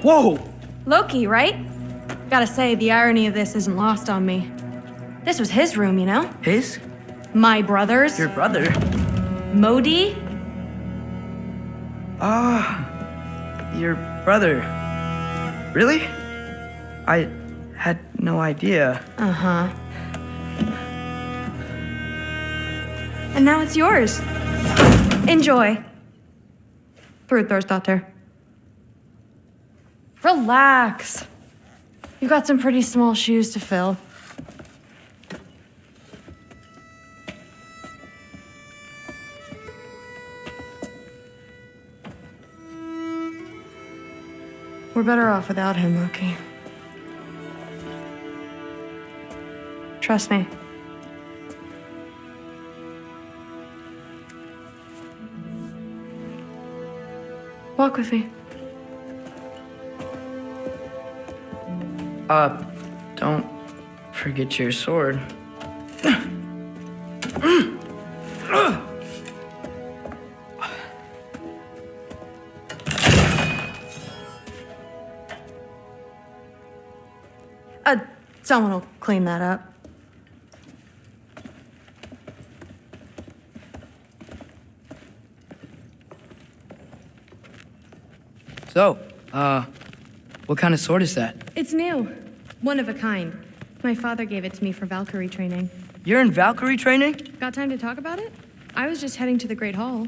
Whoa! Loki, right? Gotta say, the irony of this isn't lost on me. This was his room, you know? His? My brother's. Your brother? Modi? Ah, your brother. Really? I had no idea. Uh-huh. And now it's yours. Enjoy. Daughter. Relax. You've got some pretty small shoes to fill. We're better off without him, Loki. Trust me. Walk with me. Don't forget your sword. Someone will clean that up. So, what kind of sword is that? It's new. One of a kind. My father gave it to me for Valkyrie training. You're in Valkyrie training? Got time to talk about it? I was just heading to the Great Hall.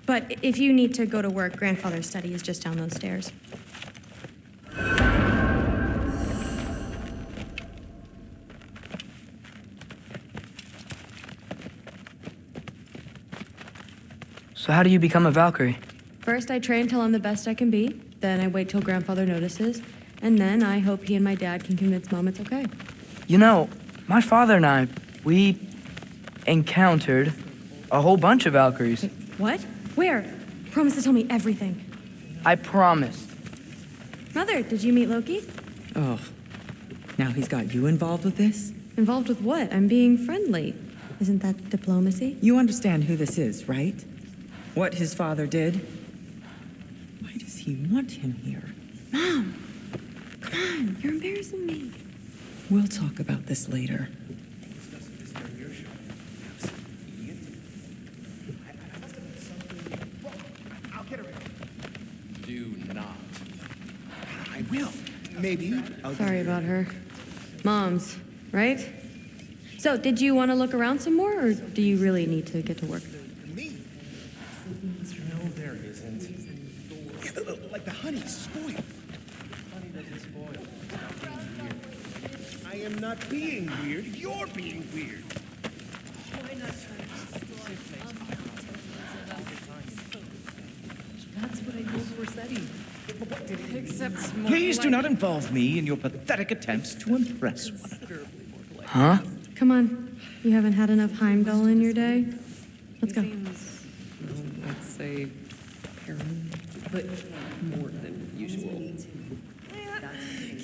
But if you need to go to work, grandfather's study is just down those stairs. So how do you become a Valkyrie? First, I train till I'm the best I can be. Then I wait till grandfather notices. And then I hope he and my dad can convince Mom it's okay. You know, my father and I, we encountered a whole bunch of Valkyries. Wait, what? Where? Promise to tell me everything. I promise. Mother, did you meet Loki? Oh, now he's got you involved with this? Involved with what? I'm being friendly. Isn't that diplomacy? You understand who this is, right? What his father did? Why does he want him here? Mom! Come on, you're embarrassing me. We'll talk about this later. Do not. I will. Maybe. Sorry about her. Mom's, right? So, did you want to look around some more, or do you really need to get to work? Me? No, there isn't. Yeah, like the honey's spoiled. Honey doesn't spoil. Stop being weird. I am not being weird. You're being weird. That's what I hope for studying. Except more Please do like- not involve me in your pathetic attempts to impress one another. Huh? Come on. You haven't had enough Heimdall in your day? Let's go. Seems, let's say, paranoid, but more than usual.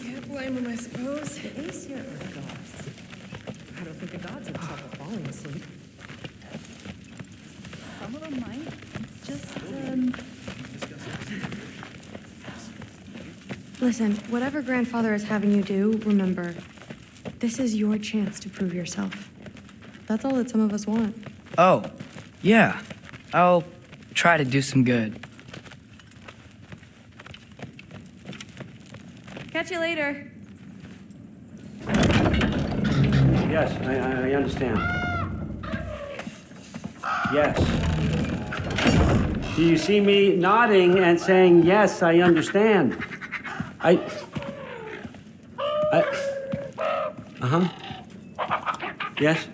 Can't blame him, I suppose. The Aesir are gods. I don't think the gods have trouble falling asleep. Some of them might. Just, Listen, whatever grandfather is having you do, remember, this is your chance to prove yourself. That's all that some of us want. Oh, yeah. I'll try to do some good. Catch you later. Yes, I understand. Yes. Do you see me nodding and saying, yes, I understand? Uh-huh. Yes?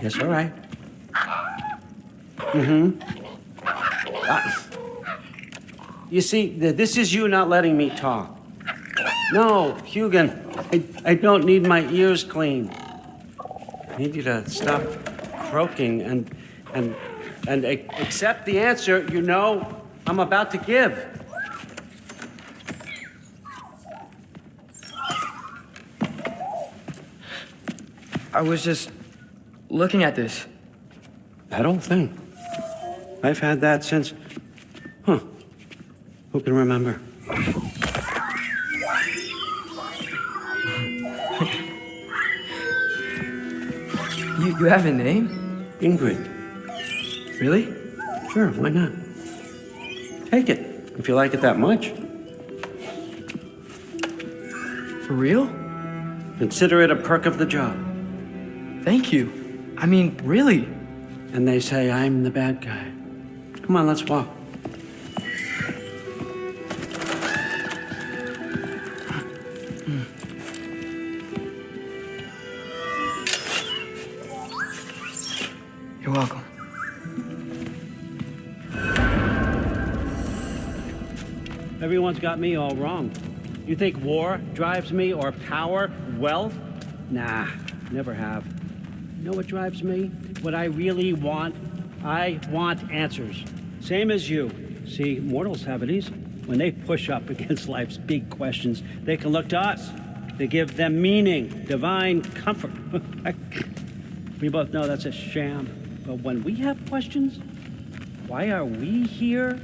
Yes, all right. You see, this is you not letting me talk. No, Hugin, I don't need my ears cleaned. I need you to stop croaking and accept the answer you know I'm about to give. I was just looking at this. That old thing. I've had that since... Who can remember? You have a name? Ingrid. Really? Sure, why not? Take it, if you like it that much. For real? Consider it a perk of the job. Thank you. I mean, really. And they say I'm the bad guy. Come on, let's walk. You're welcome. Everyone's got me all wrong. You think war drives me, or power, wealth? Nah, never have. You know what drives me? What I really want? I want answers. Same as you. See, mortals have it easy. When they push up against life's big questions, they can look to us. They give them meaning, divine comfort. We both know that's a sham. But when we have questions, why are we here?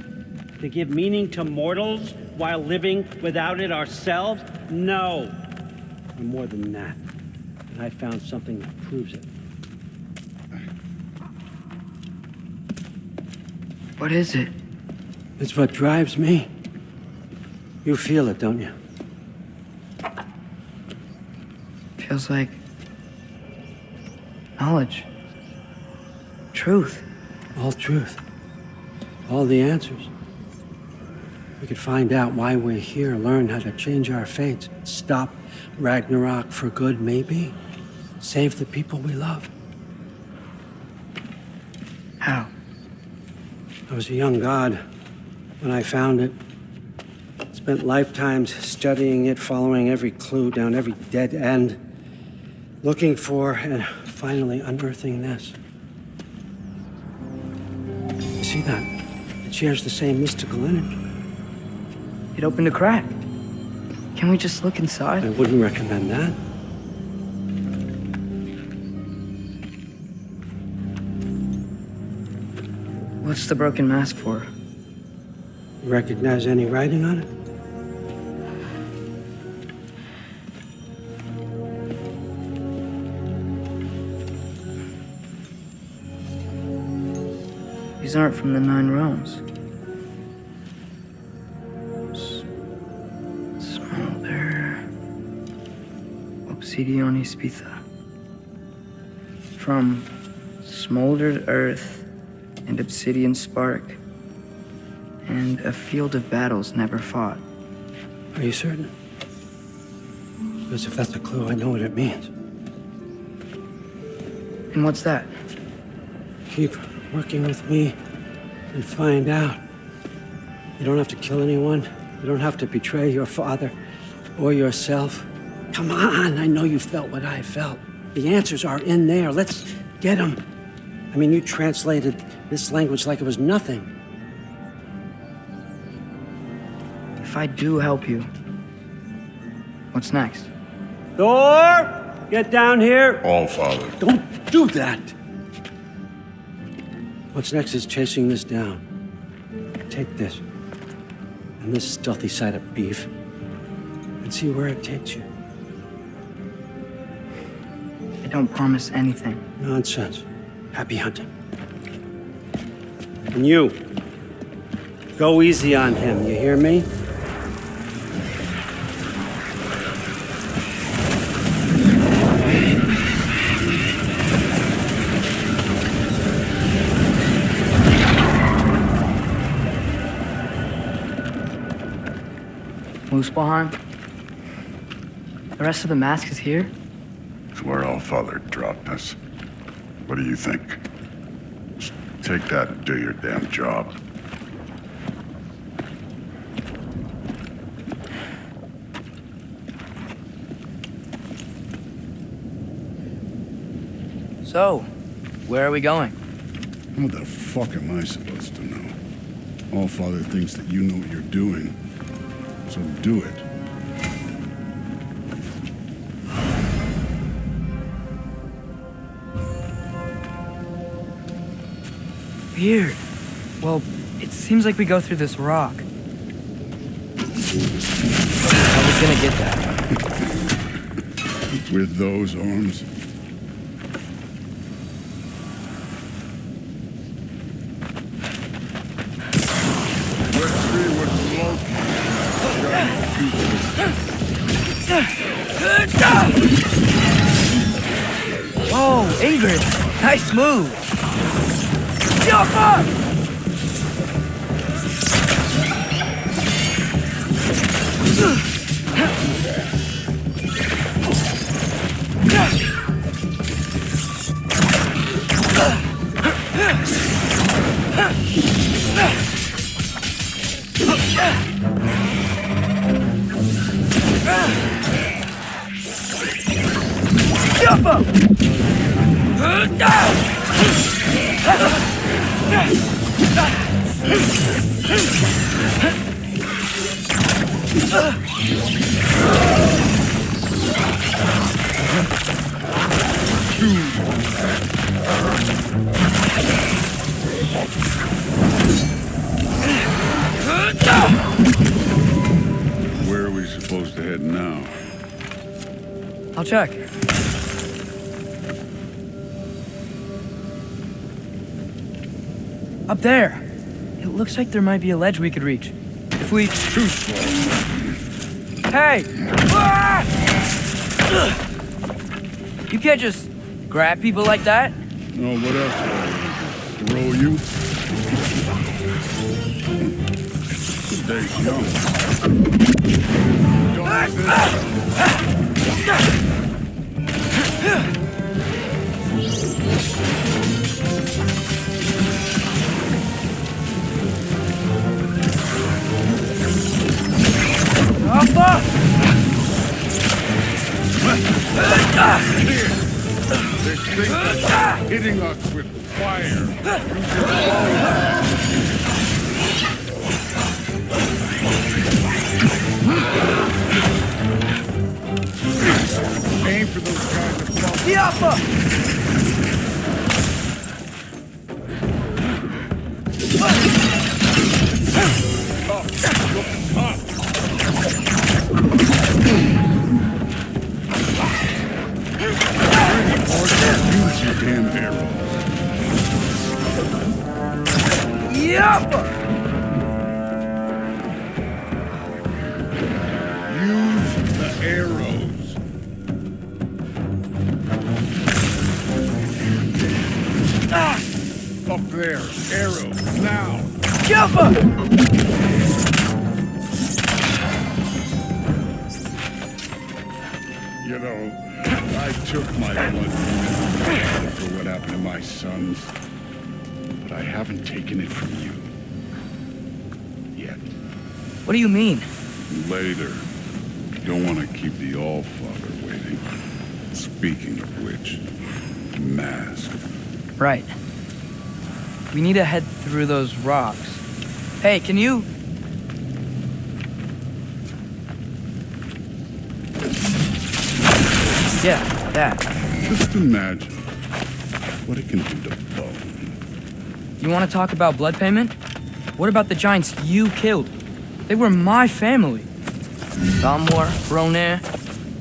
To give meaning to mortals while living without it ourselves? No. We're more than that. And I found something that proves it. What is it? It's what drives me. You feel it, don't you? Feels like knowledge. Truth. All truth. All the answers. We could find out why we're here, learn how to change our fates, stop Ragnarok for good, maybe. Save the people we love. How? I was a young god when I found it. Spent lifetimes studying it, following every clue down every dead end, looking for and finally unearthing this. You see that? It shares the same mystical energy. It opened a crack. Can we just look I inside? wouldn't recommend that. What's the broken mask for? You recognize any writing on it? These aren't from the Nine Realms. Smolder. Obsidione Spitha. From smoldered earth and obsidian spark, and a field of battles never fought. Are you certain? Because if that's a clue, I know what it means. And what's that? Keep working with me and find out. You don't have to kill anyone. You don't have to betray your father or yourself. Come on, I know you felt what I felt. The answers are in there. Let's get them. I mean, you translated this language like it was nothing. If I do help you, what's next? Thor, get down here. All father. Don't do that. What's next is chasing this down. Take this and this stealthy side of beef and see where it takes you. I don't promise anything. Nonsense. Happy hunting. And you, go easy on him, you hear me? Muspelheim? The rest of the mask is here? It's where All Father dropped us. What do you think? Just take that and do your damn job. So, where are we going? What the fuck am I supposed to know? All Father thinks that you know what you're doing, so do it. Weird. Well, it seems like we go through this rock. I was gonna get that. With those arms, Oh, Ingrid, nice move. Jump up! Jump up! Where are we supposed to head now? I'll check. Up there. It looks like there might be a ledge we could reach. If we... Too slow. Hey! Ah! You can't just grab people like that. No, what else do I do? Throw you? Today's young. Don't like this. Alpha! Here. This thing is hitting us with fire. Aim for those guys that fall. The Alpha! Use your damn arrows. Yep! Use the arrows. Up there, arrows, now. Jump! You know, I took my blood for what happened to my sons, but I haven't taken it from you. Yet. What do you mean? Later. Don't want to keep the All-Father waiting. Speaking of which, mask. Right. We need to head through those rocks. Hey, can you... Yeah, that. Just imagine what it can do to bone. You want to talk about blood payment? What about the giants you killed? They were my family. Thamor, Roner,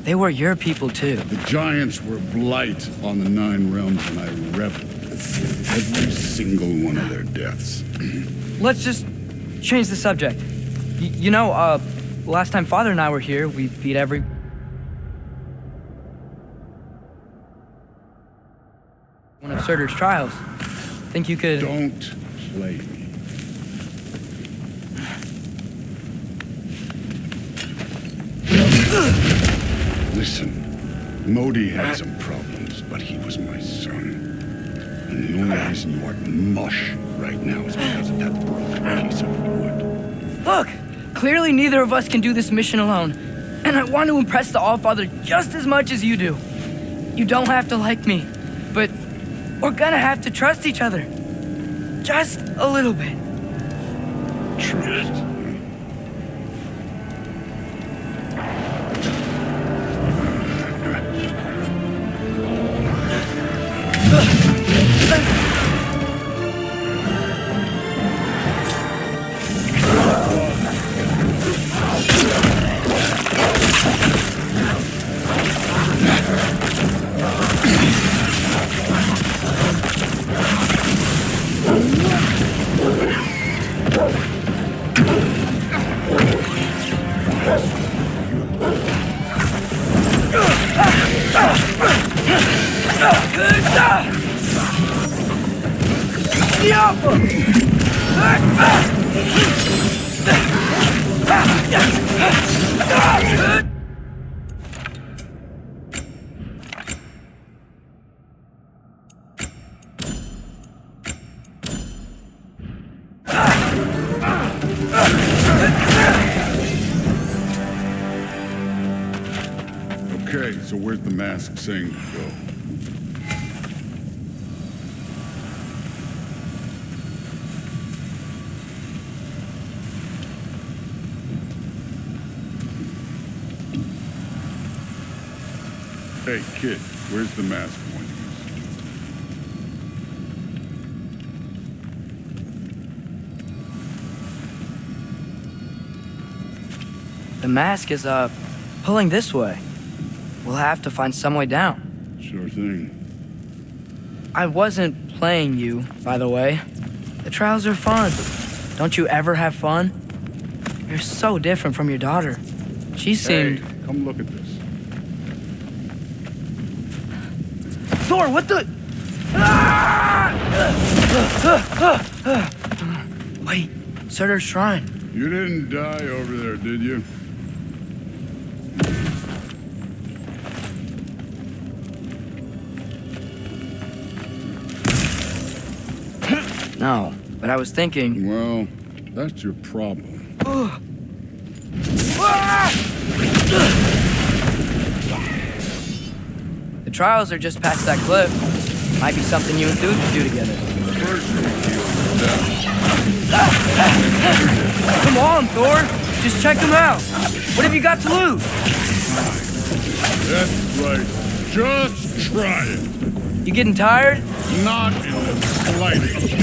they were your people too. The giants were blight on the 9 realms, and I reveled every single one of their deaths. Let's just change the subject. You know, last time Father and I were here, we beat every... one of Surtur's trials. Think you could... Don't play me. Listen, Modi had some problems, but he was my son. And the only reason you aren't mush right now is because of that broken piece of wood. Look! Clearly neither of us can do this mission alone. And I want to impress the All-Father just as much as you do. You don't have to like me, but we're gonna have to trust each other. Just a little bit. Trust. Okay, so where's the mask saying to go? Hey, kid, where's the mask pointing? The mask is, pulling this way. We'll have to find some way down. Sure thing. I wasn't playing you, by the way. The trials are fun. Don't you ever have fun? You're so different from your daughter. She seemed... Hey, come look at this. Thor, what the... Wait, Surtur's shrine. You didn't die over there, did you? No, but I was thinking... Well, that's your problem. The trials are just past that cliff. Might be something you and Dude could do together. First you heal them. Come on, Thor. Just check them out. What have you got to lose? That's right. Just try it. You getting tired? Not in the slightest.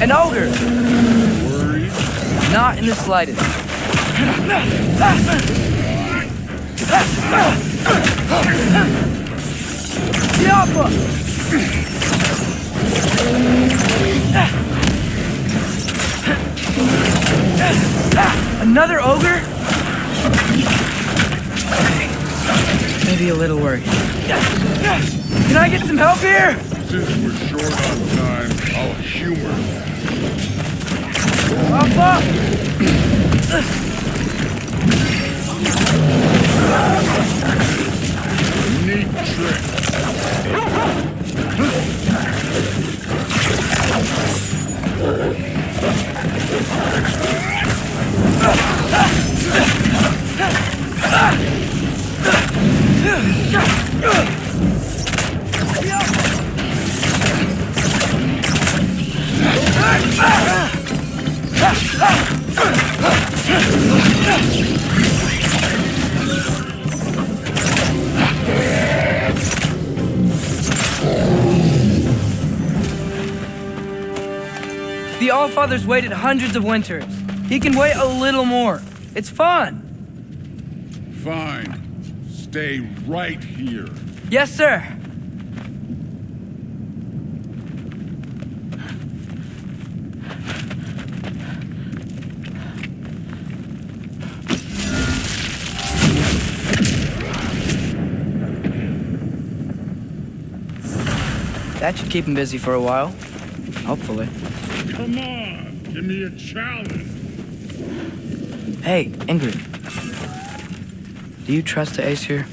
An ogre. Worried? Not in the slightest. Another ogre? Maybe a little worried. Can I get some help here? Since we're short on time, I'll humor that. Up, up! Neat trick. The Allfather's waited hundreds of winters. He can wait a little more. It's fun. Fine. Stay right here. Yes, sir. That should keep him busy for a while. Hopefully. Come on, give me a challenge. Hey, Ingrid. Do you trust the Aesir?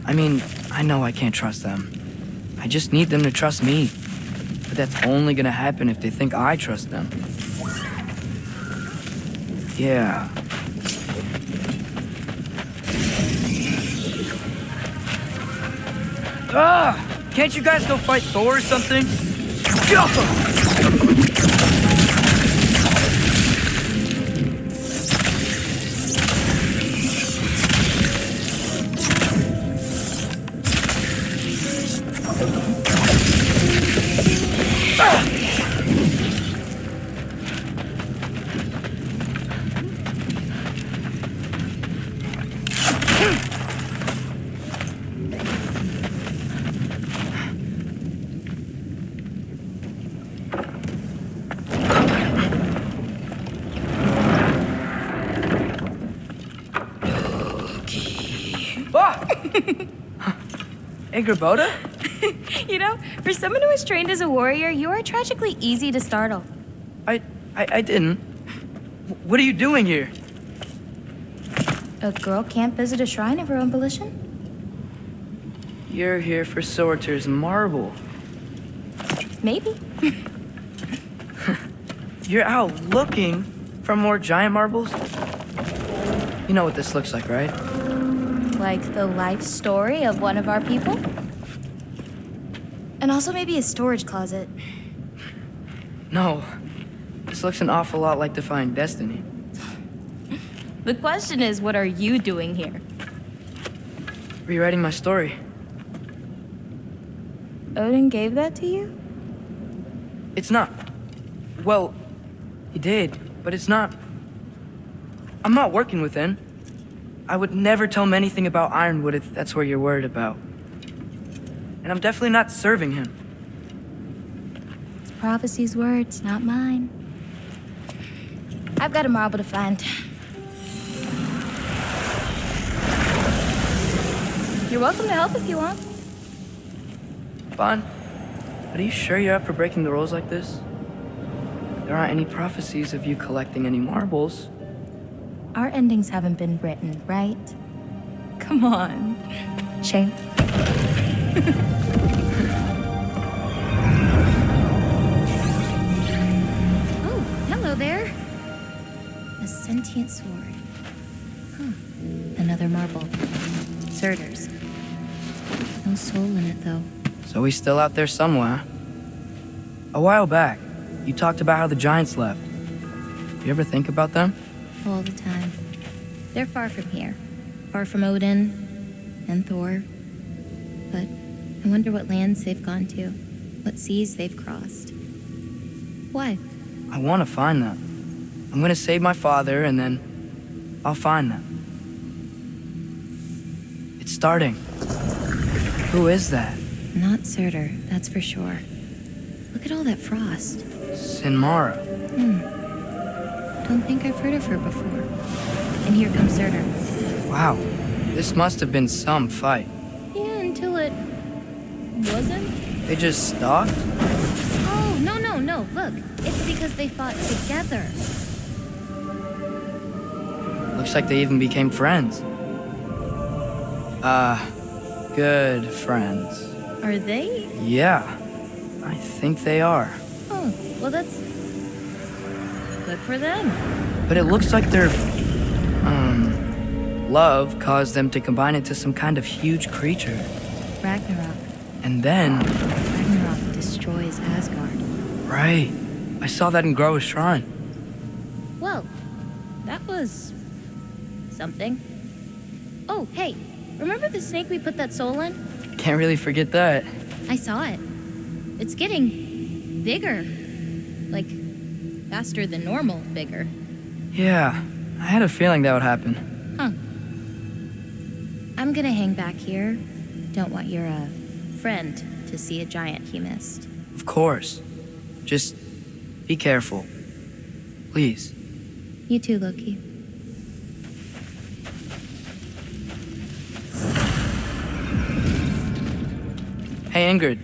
I mean, I know I can't trust them. I just need them to trust me. But that's only gonna happen if they think I trust them. Yeah. Ah! Can't you guys go fight Thor or something? Hey, Gerboda? You know, for someone who was trained as a warrior, you are tragically easy to startle. I didn't. What are you doing here? A girl can't visit a shrine of her own volition? You're here for Sorter's marble. Maybe. You're out looking for more giant marbles? You know what this looks like, right? Like the life story of one of our people? And also maybe a storage closet. No. This looks an awful lot like Defying Destiny. The question is, what are you doing here? Rewriting my story. Odin gave that to you? It's not. Well, he did, but it's not. I'm not working with him. I would never tell him anything about Ironwood if that's what you're worried about. And I'm definitely not serving him. It's prophecy's words, not mine. I've got a marble to find. You're welcome to help if you want. Bon, but are you sure you're up for breaking the rules like this? There aren't any prophecies of you collecting any marbles. Our endings haven't been written, right? Come on. Shame. Oh, hello there. A sentient sword. Huh. Another marble. Surtur's. No soul in it, though. So he's still out there somewhere. A while back, you talked about how the giants left. You ever think about them? All the time. They're far from here. Far from Odin and Thor. But I wonder what lands they've gone to. What seas they've crossed. Why? I want to find them. I'm gonna save my father, and then I'll find them. It's starting. Who is that? Not Surtur, that's for sure. Look at all that frost. Sinmara. Don't think I've heard of her before. And here comes Surtur. Wow. This must have been some fight. Yeah, until it wasn't. They just stopped? Oh, no. Look, it's because they fought together. Looks like they even became friends. Good friends. Are they? Yeah, I think they are. Oh, well, that's good for them. But it looks like their, love caused them to combine into some kind of huge creature. Ragnarok. And then, Ragnarok destroys Asgard. right, I saw that in Groa's shrine. Well, that was something. Oh, hey, remember the snake we put that soul in? Can't really forget that. I saw it. It's getting bigger. Like, faster than normal bigger. Yeah, I had a feeling that would happen. Huh. I'm gonna hang back here. Don't want your, friend to see a giant he missed. Of course. Just be careful. Please. You too, Loki. Hey, Ingrid.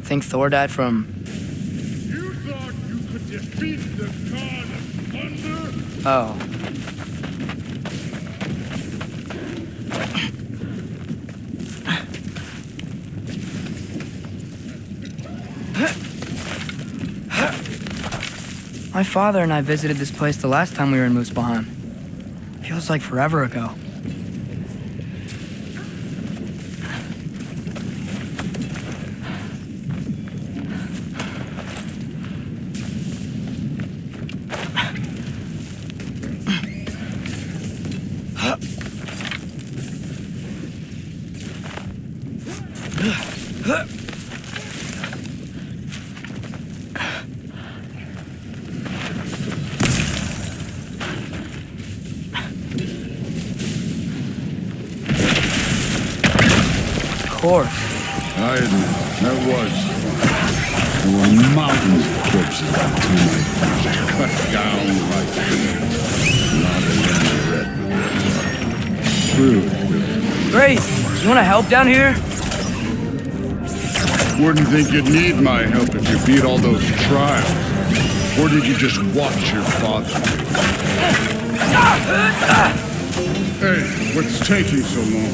Think Thor died from... You thought you could defeat the god of thunder? Oh. My father and I visited this place the last time we were in Muspelheim. Feels like forever ago. Of course. I admit, that was. There were mountains of corpses by the time I cut down like not a red. True. Great! You wanna help down here? Wouldn't think you'd need my help if you beat all those trials. Or did you just watch your father? Hey, what's taking so long?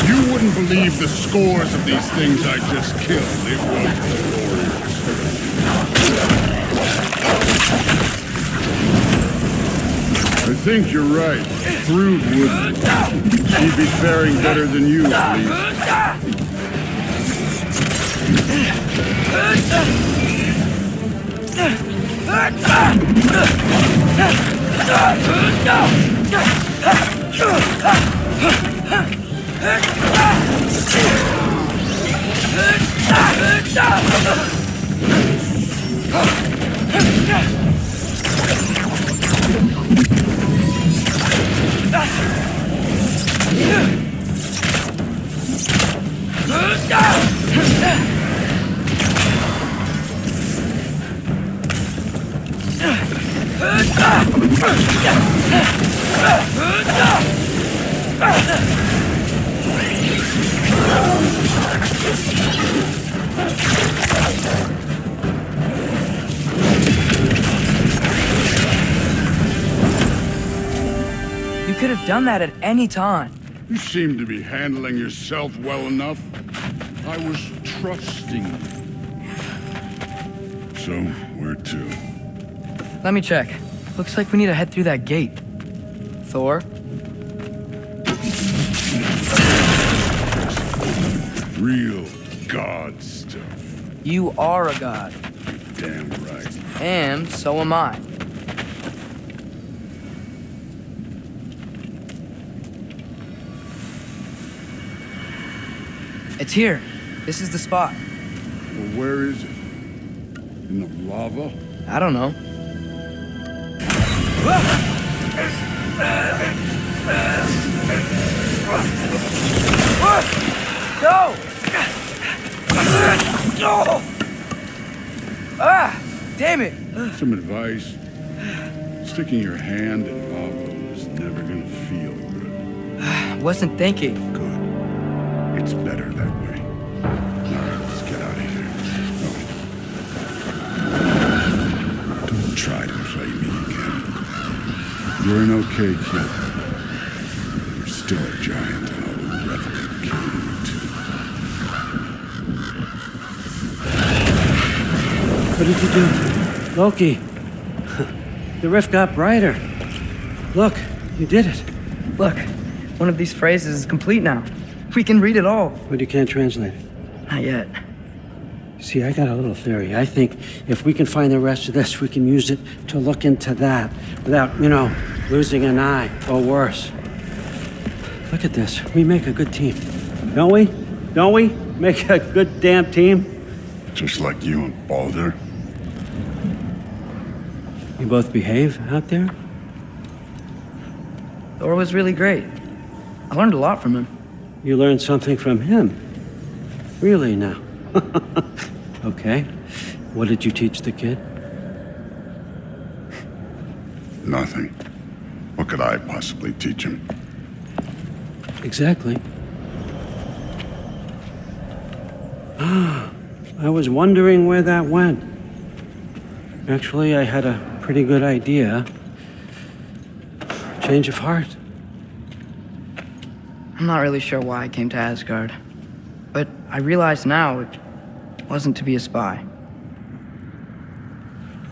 You wouldn't believe the scores of these things I just killed. It was glorious. I think you're right. Thrud would. She'd be faring better than you, at least. You could have done that at any time. You seem to be handling yourself well enough. I was trusting you. So, where to? Let me check. Looks like we need to head through that gate. Thor? Real god stuff. You are a god. Damn right. And so am I. It's here. This is the spot. Well, where is it? In the lava? I don't know. No! Ah! Damn it! Some advice. Sticking your hand in lava is never gonna feel good. Wasn't thinking. Good. It's better that way. Alright, let's get out of here. No. Don't try to play me again. You're an okay kid. You're still a giant, and I'll definitely kill you too. What did you do? Loki. The rift got brighter. Look, you did it. Look, one of these phrases is complete now. We can read it all. But you can't translate it. Not yet. See, I got a little theory. I think if we can find the rest of this, we can use it to look into that without, losing an eye or worse. Look at this. We make a good team. Don't we? Don't we? Make a good damn team? Just like you and Baldur. You both behave out there? Thor was really great. I learned a lot from him. You learned something from him? Really now? Okay. What did you teach the kid? Nothing. What could I possibly teach him? Exactly. I was wondering where that went. Actually, I had a pretty good idea. Change of heart. I'm not really sure why I came to Asgard. But I realize now it wasn't to be a spy.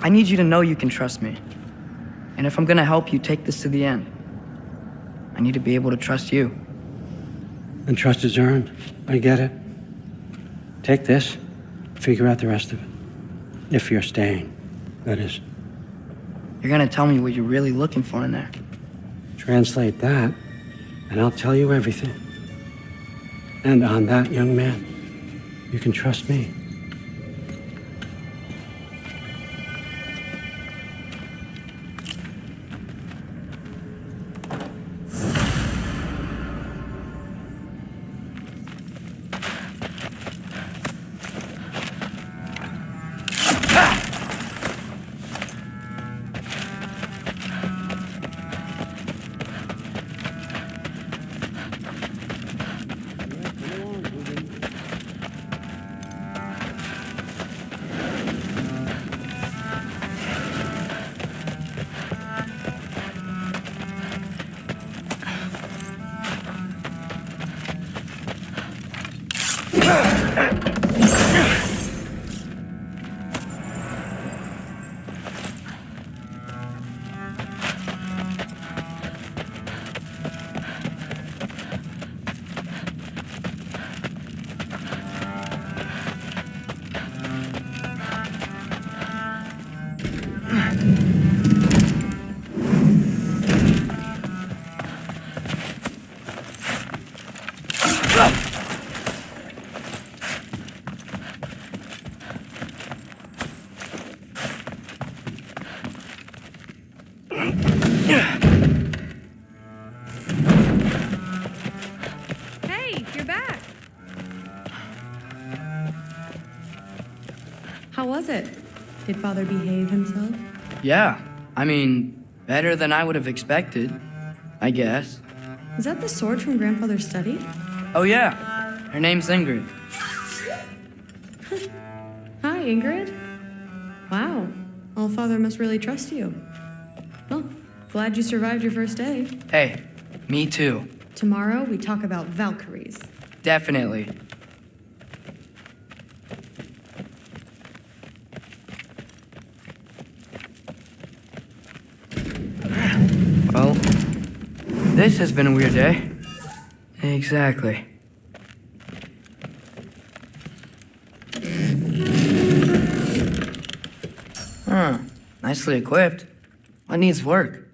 I need you to know you can trust me. And if I'm gonna help you take this to the end, I need to be able to trust you. And trust is earned. I get it. Take this, figure out the rest of it. If you're staying, that is. You're gonna tell me what you're really looking for in there. Translate that, and I'll tell you everything. And on that, young man, you can trust me. Hey, you're back. How was it? Did Father behave himself? Yeah, I mean, better than I would have expected, I guess. Is that the sword from Grandfather's study? Oh yeah, her name's Ingrid. Hi, Ingrid. Wow, All-Father must really trust you. Well, glad you survived your first day. Hey, me too. Tomorrow, we talk about Valkyries. Definitely. Well, this has been a weird day. Exactly. Nicely equipped. What needs work?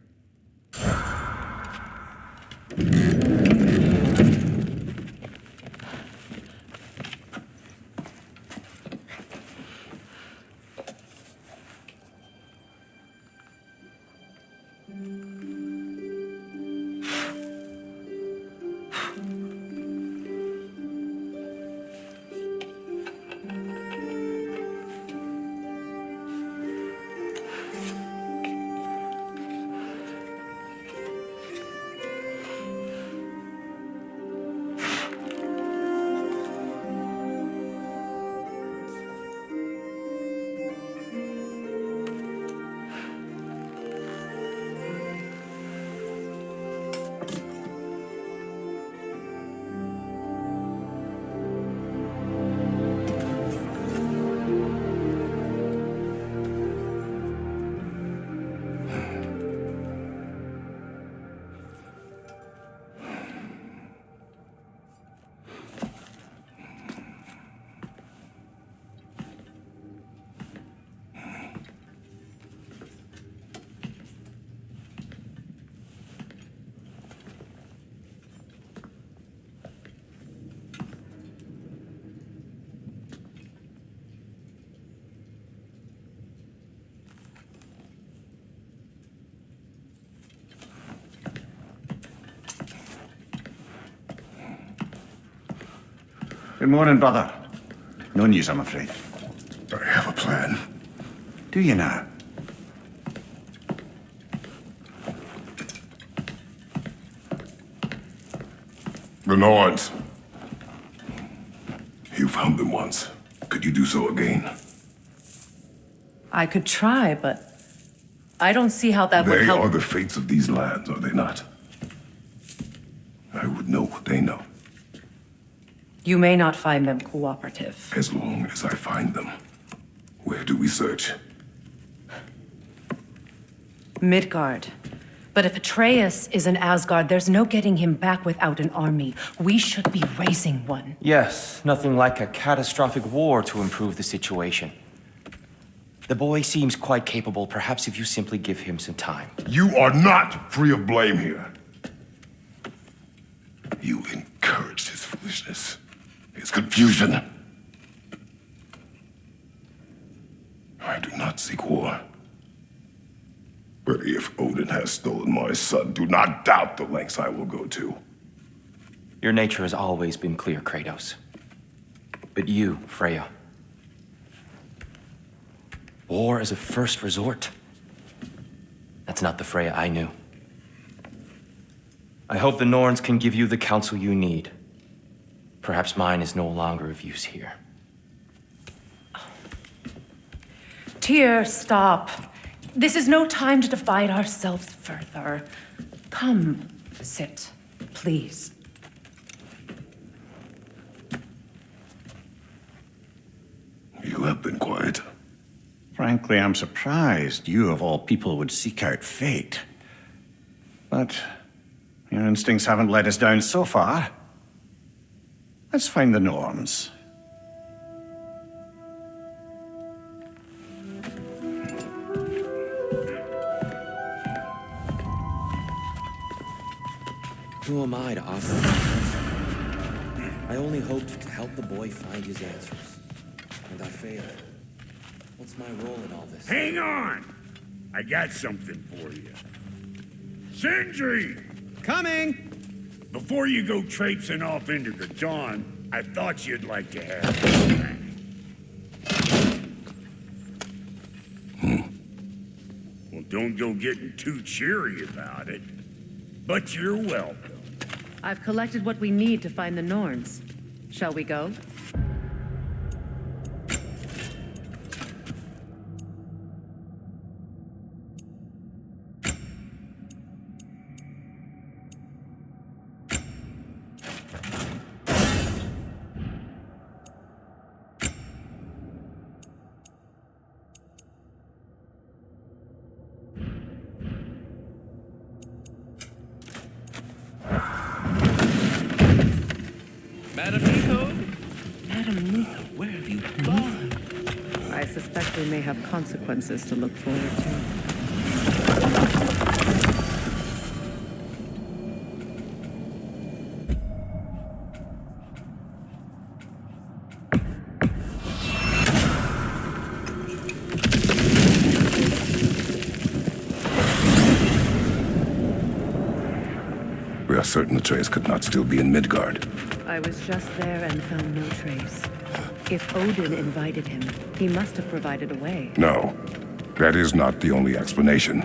Good morning, brother. No news, I'm afraid. I have a plan. Do you now? The Norns. You found them once. Could you do so again? I could try, but I don't see how that would They help. are the fates of these lands, are they not? I would know what they know, You may not find them cooperative. as long as I find them. Where do we search? Midgard. But if Atreus is in Asgard, there's no getting him back without an army. We should be raising one. Yes, nothing like a catastrophic war to improve the situation. The boy seems quite capable. Perhaps if you simply give him some time. You are not free of blame here. You encouraged his foolishness, his confusion. I do not seek war. But if Odin has stolen my son, do not doubt the lengths I will go to. Your nature has always been clear, Kratos. But you, Freya. War as a first resort. That's not the Freya I knew. I hope the Norns can give you the counsel you need. Perhaps mine is no longer of use here. Tyr, stop. This is no time to divide ourselves further. Come, sit, please. You have been quiet. Frankly, I'm surprised you, of all people, would seek out fate. But your instincts haven't let us down so far. Let's find the Norns. Who am I to offer? I only hoped to help the boy find his answers. And I failed. What's my role in all this? Hang on! I got something for you. Sindri! Coming! Before you go traipsing off into the dawn, I thought you'd like to have. Well, don't go getting too cheery about it. But you're welcome. I've collected what we need to find the Norns. Shall we go? Madam Nico? Madam Nico, where have you gone? I suspect we may have consequences to look forward to. We are certain the trace could not still be in Midgard. I was just there and found no trace. If Odin invited him, he must have provided a way. No, that is not the only explanation.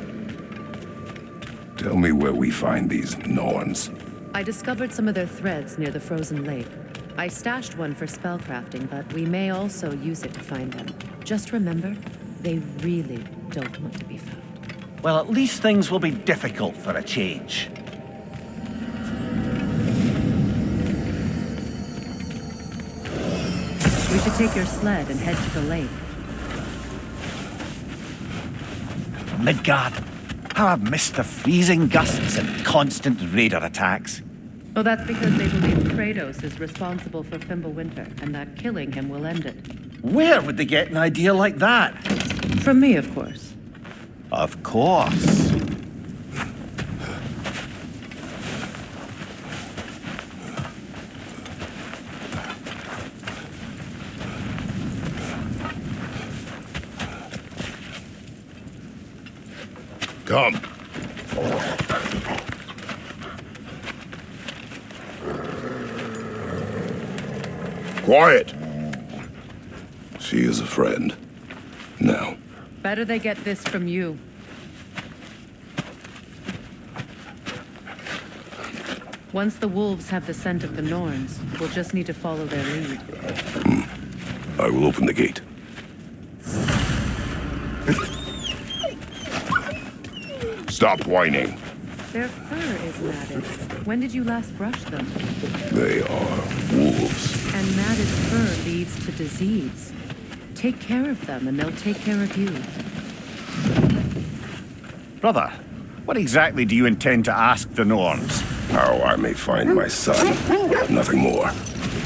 Tell me where we find these Norns. I discovered some of their threads near the frozen lake. I stashed one for spellcrafting, but we may also use it to find them. Just remember, they really don't want to be found. Well, at least things will be difficult for a change. We should take your sled and head to the lake. Midgard, how I've missed the freezing gusts and constant raider attacks. Oh, that's because they believe Kratos is responsible for Fimbulwinter, and that killing him will end it. Where would they get an idea like that? From me, of course. Of course. Come. Quiet. She is a friend. Now. Better they get this from you. Once the wolves have the scent of the Norns, we'll just need to follow their lead. I will open the gate. Stop whining. Their fur is matted. When did you last brush them? They are wolves. And matted fur leads to disease. Take care of them, and they'll take care of you. Brother, what exactly do you intend to ask the Norns? How I may find my son. Nothing more.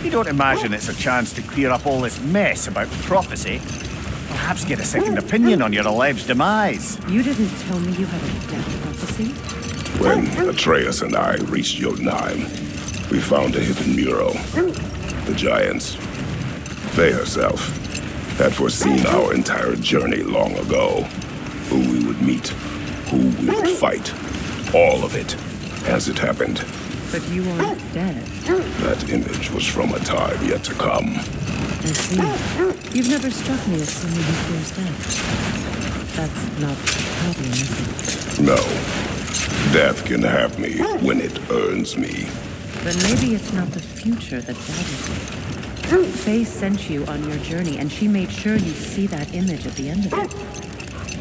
You don't imagine it's a chance to clear up all this mess about prophecy? Perhaps get a second opinion on your alleged demise. You didn't tell me you had a death prophecy? When Atreus and I reached Jotunheim, we found a hidden mural. The giants, Faye herself, had foreseen our entire journey long ago. Who we would meet, who we would fight. All of it, as it happened. But you aren't dead. That image was from a time yet to come. I see. You've never struck me as someone who fears death. That's not the problem, is it? No. Death can have me when it earns me. Then maybe it's not the future that bothers you. Faye sent you on your journey, and she made sure you'd see that image at the end of it.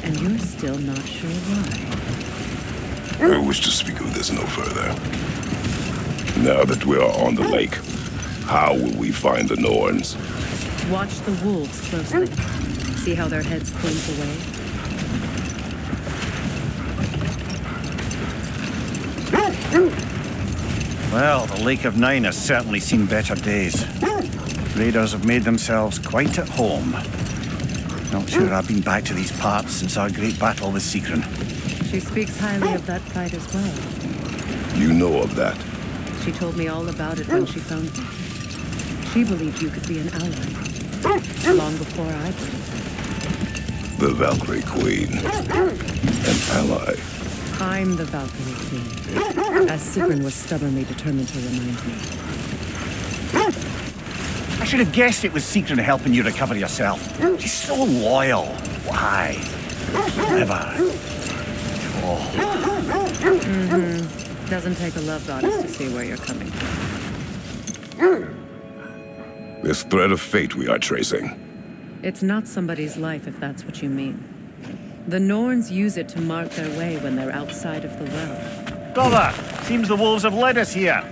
And you're still not sure why. I wish to speak of this no further. Now that we are on the lake, how will we find the Norns? Watch the wolves closely. See how their heads point away? Well, the Lake of Nine has certainly seen better days. Raiders have made themselves quite at home. Not sure I've been back to these parts since our great battle with Sigrun. She speaks highly of that fight as well. You know of that? She told me all about it when she found me. She believed you could be an ally. Long before I believed it. The Valkyrie Queen. An ally. I'm the Valkyrie Queen, as Sigrun was stubbornly determined to remind me. I should have guessed it was Sigrun helping you recover yourself. She's so loyal. Why? Never. Oh. Doesn't take a love goddess to see where you're coming from. This thread of fate we are tracing. It's not somebody's life, if that's what you mean. The Norns use it to mark their way when they're outside of the well. Brother, seems the wolves have led us here.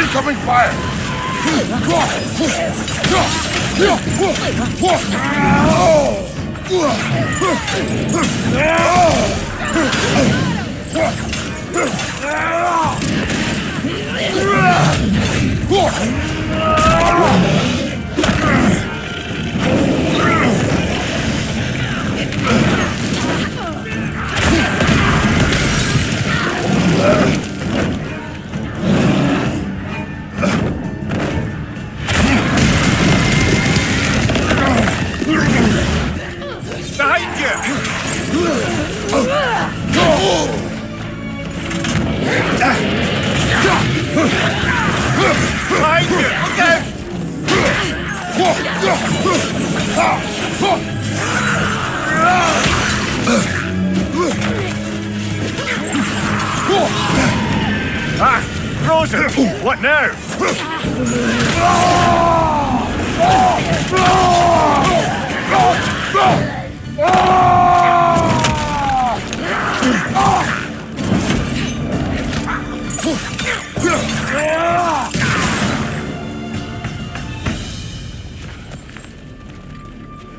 Incoming fire! Behind you! Behind you! Look out! Ah! Frozen! What now?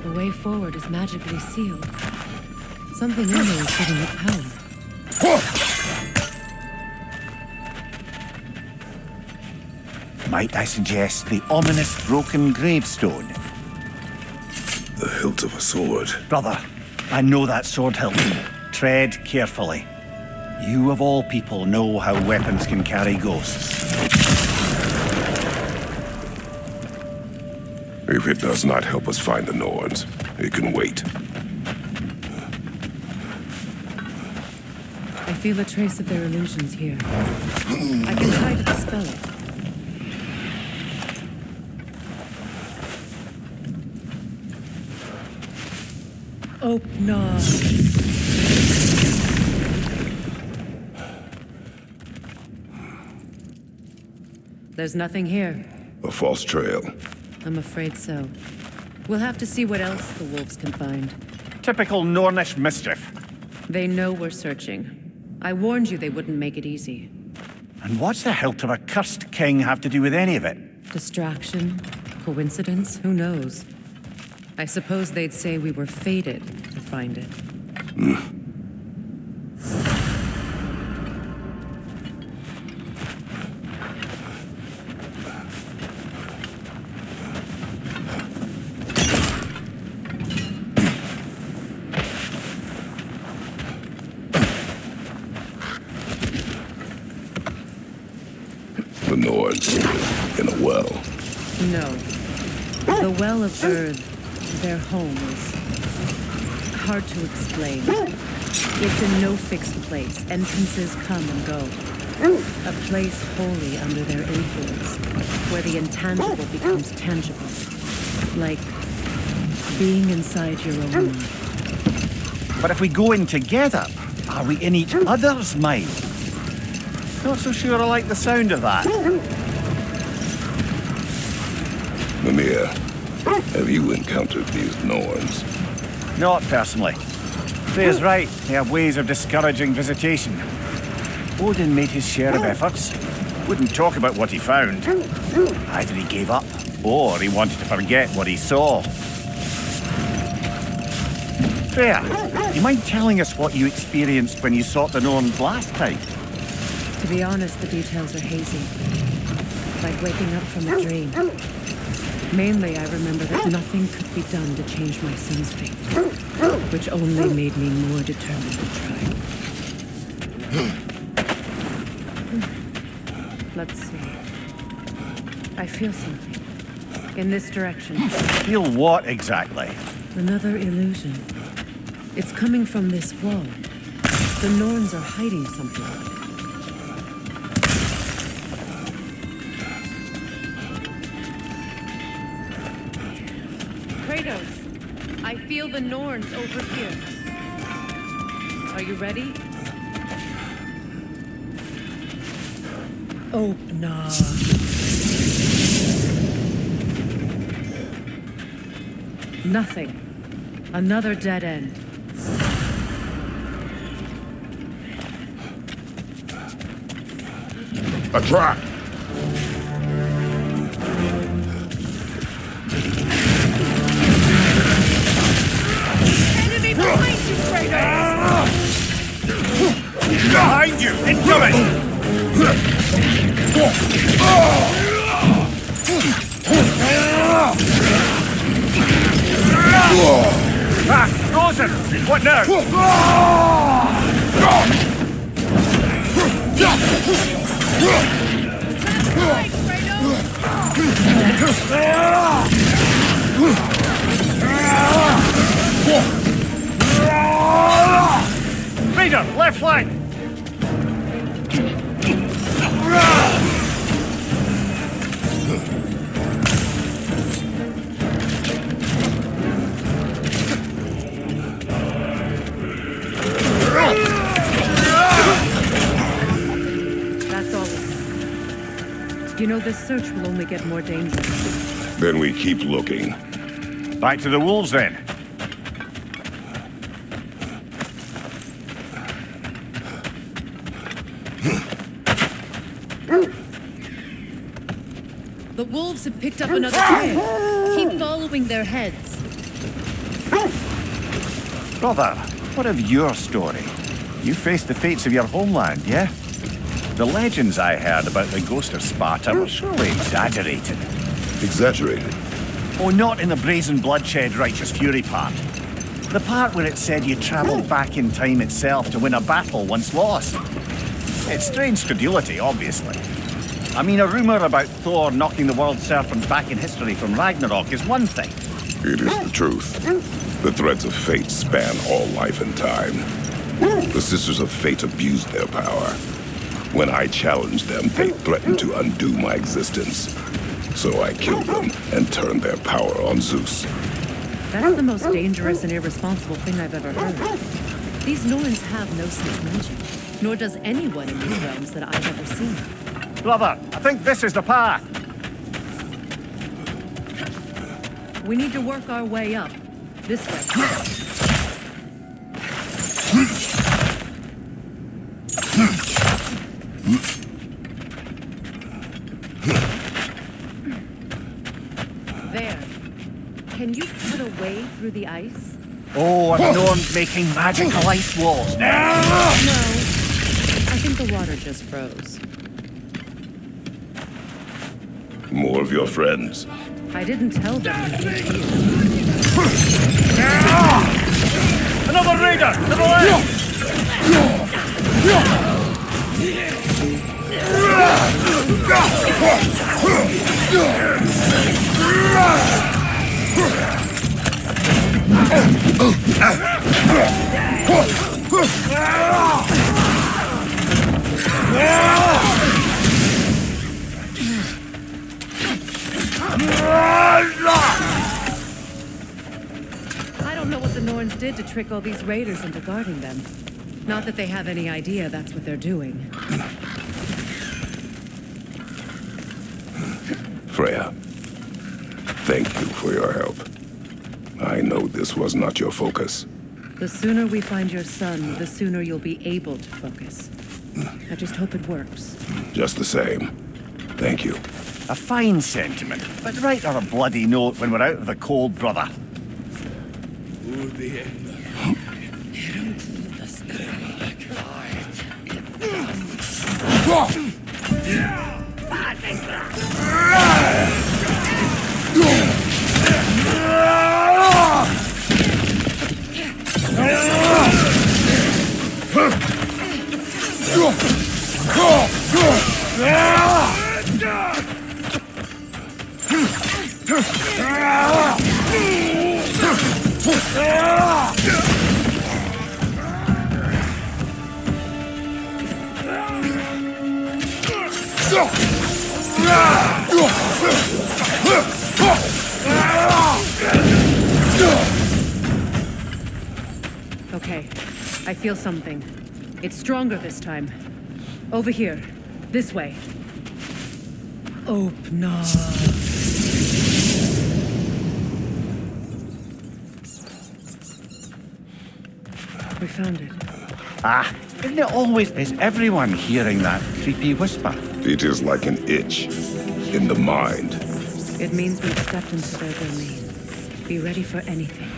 The way forward is magically sealed. Something in there is giving it power. Might I suggest the ominous broken gravestone? The hilt of a sword. Brother, I know that sword hilt. Tread carefully. You of all people know how weapons can carry ghosts. If it does not help us find the Norns, it can wait. I feel a trace of their illusions here. I can try to dispel it. Open. There's nothing here. A false trail. I'm afraid so. We'll have to see what else the wolves can find. Typical Nornish mischief. They know we're searching. I warned you they wouldn't make it easy. And what's the hilt of a cursed king have to do with any of it? Distraction? Coincidence? Who knows? I suppose they'd say we were fated to find it. The Norns in a well. No. The Well of Earth, their home, is hard to explain. It's in no fixed place. Entrances come and go. A place wholly under their influence, where the intangible becomes tangible. Like being inside your own mind. But if we go in together, are we in each other's mind? Not so sure I like the sound of that. Mimir, have you encountered these Norns? Not personally. Freya's right. They have ways of discouraging visitation. Odin made his share of efforts. Wouldn't talk about what he found. Either he gave up, or he wanted to forget what he saw. Freya, You mind telling us what you experienced when you sought the Norns last time? To be honest, the details are hazy. Like waking up from a dream. Mainly, I remember that nothing could be done to change my son's fate, which only made me more determined to try. Let's see. I feel something. In this direction. Feel what exactly? Another illusion. It's coming from this wall. The Norns are hiding something. Kratos, I feel the Norns over here. Are you ready? Oh, no. Nothing. Another dead end. A trap! Enemy behind you, Kratos! Behind you! Incoming! Ah, frozen! What now? Raider, left flank! That's all. You know, this search will only get more dangerous. Then we keep looking. Back to the wolves then. The wolves have picked up another trail. Keep following their heads. Brother, what of your story? You faced the fates of your homeland, yeah? The legends I heard about the ghost of Sparta were surely exaggerated. Exaggerated? Oh, not in the brazen bloodshed righteous fury part. The part where it said you travelled back in time itself to win a battle once lost. It's strange credulity, obviously. I mean, a rumour about Thor knocking the world serpent back in history from Ragnarok is one thing. It is the truth. The threads of fate span all life and time. The Sisters of Fate abused their power. When I challenged them, they threatened to undo my existence. So I killed them and turned their power on Zeus. That's the most dangerous and irresponsible thing I've ever heard. These Norns have no such magic, nor does anyone in these realms that I've ever seen. Brother, I think this is the path. We need to work our way up. This way. There. Can you cut a way through the ice? Oh, and Norns making magical ice walls. No. I think the water just froze. More of your friends. I didn't tell them to get here. Another raider! To the left! I don't know what the Norns did to trick all these raiders into guarding them. Not that they have any idea that's what they're doing. Freya, thank you for your help. I know this was not your focus. The sooner we find your son, the sooner you'll be able to focus. I just hope it works. Just the same. Thank you. A fine sentiment, but write her a bloody note when we're out of the cold, brother. Okay, I feel something. It's stronger this time. Over here. This way. Open up. We found it. Ah, isn't it always... Is everyone hearing that creepy whisper? It is like an itch in the mind. It means we've stepped into their domain. Be ready for anything.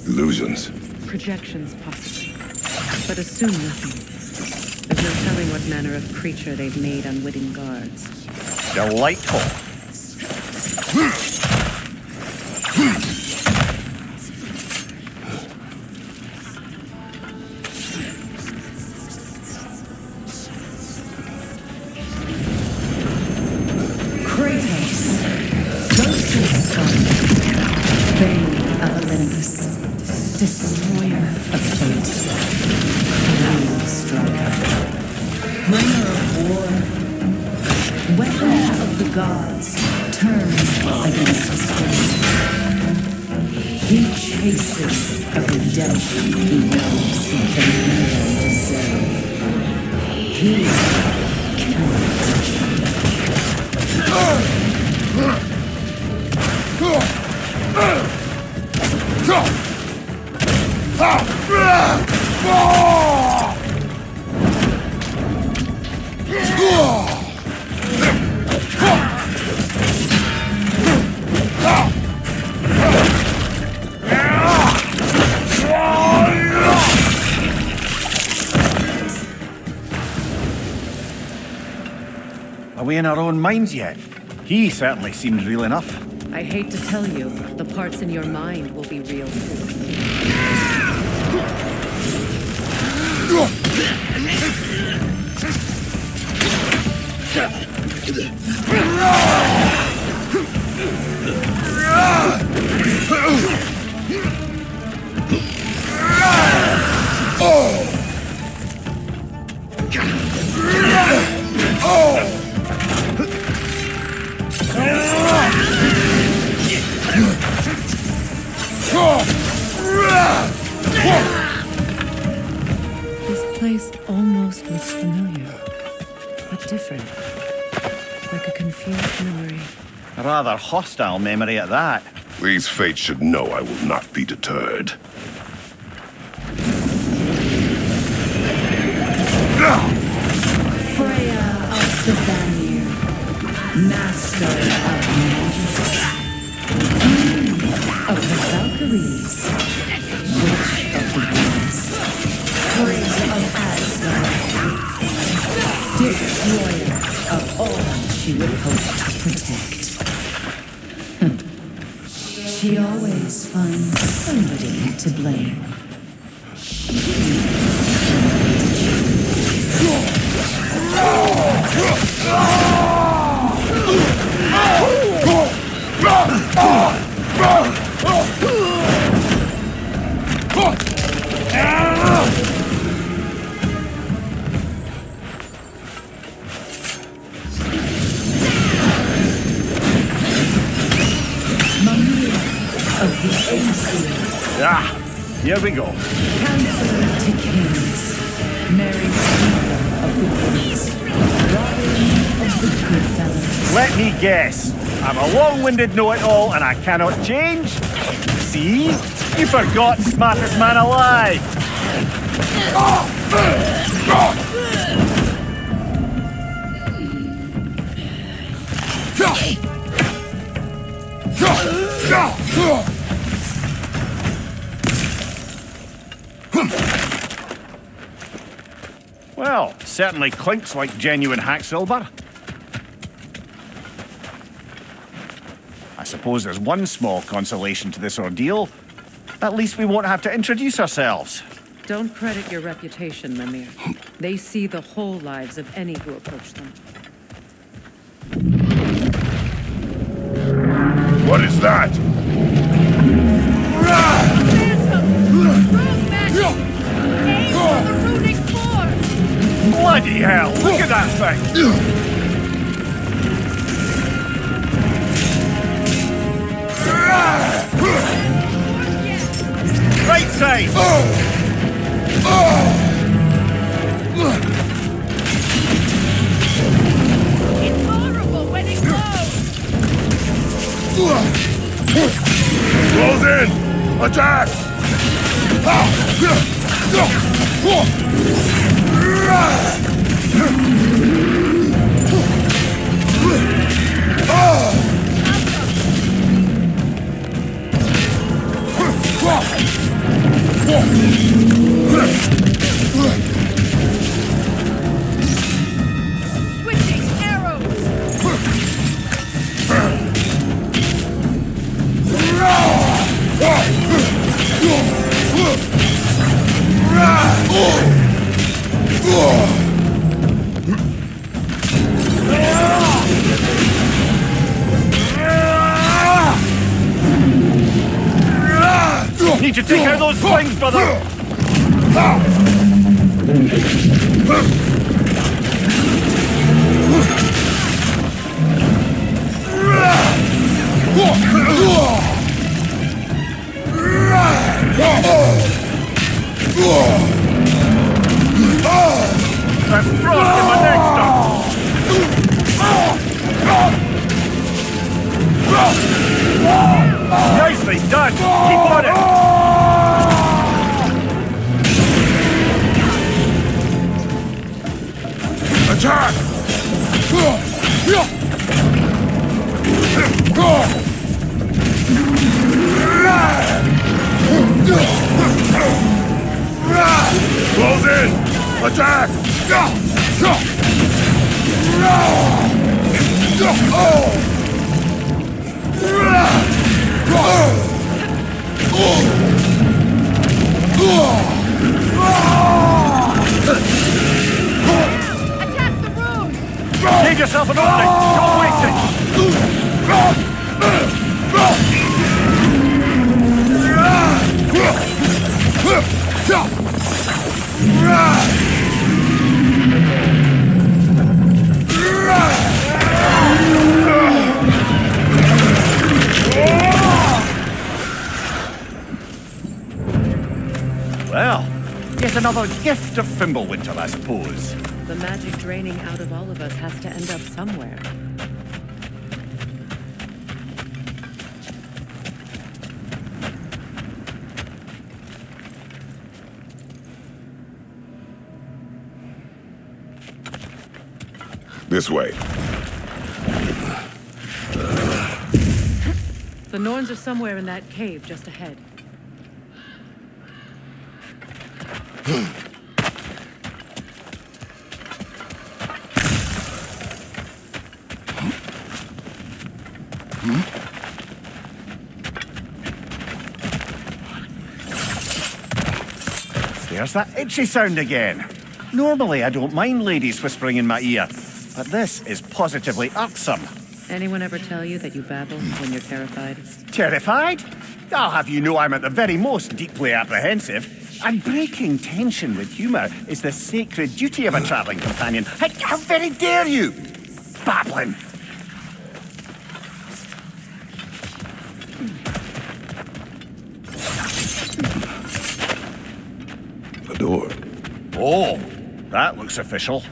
Illusions. Projections, possibly. But assume nothing. There's no telling what manner of creature they've made unwitting guards. Delightful. Destroyer of fate. Striker. Bringer of war. Weapon of the gods. Turned against his friend. He chases a redemption he knows he can never deserve. He cannot touch Are we in our own minds yet? He certainly seems real enough. I hate to tell you, the parts in your mind will be real too. This place almost looks familiar, but different. Like a confused memory. A rather hostile memory at that. These fates should know I will not be deterred. Freya of the Vanir, master of magic, of the Valkyries, witch of the winds, Freya of Asgard, destroyer of all she would hope to protect. She always finds somebody to blame. Ah, here we go. Counselor to kings, Mary Keeper of the woods, Robin of the good fellows. Let me guess. I'm a long-winded know-it-all and I cannot change? See? You forgot, smartest man alive! Well, certainly clinks like genuine hack silver. I suppose there's one small consolation to this ordeal. At least we won't have to introduce ourselves. Don't credit your reputation, Mimir. They see the whole lives of any who approach them. What is that? Bloody hell! Look at that thing! Right side! It's horrible when it Close in! Attack! Switching arrows! Need to take out those slings, brother! That's frost in my neck stuff! Nicely done! Keep on it! Attack! Close in! Attack! Attack the room! Give yourself an opening! Don't waste it! Well, yet another gift of Fimbulwinter, I suppose. The magic draining out of all of us has to end up somewhere. This way. The Norns are somewhere in that cave just ahead. There's that itchy sound again. Normally, I don't mind ladies whispering in my ear, but this is positively irksome. Anyone ever tell you that you babble when you're terrified? Terrified? I'll have you know I'm at the very most deeply apprehensive. And breaking tension with humour is the sacred duty of a travelling companion. How very dare you? Babbling. A door. Oh, that looks official.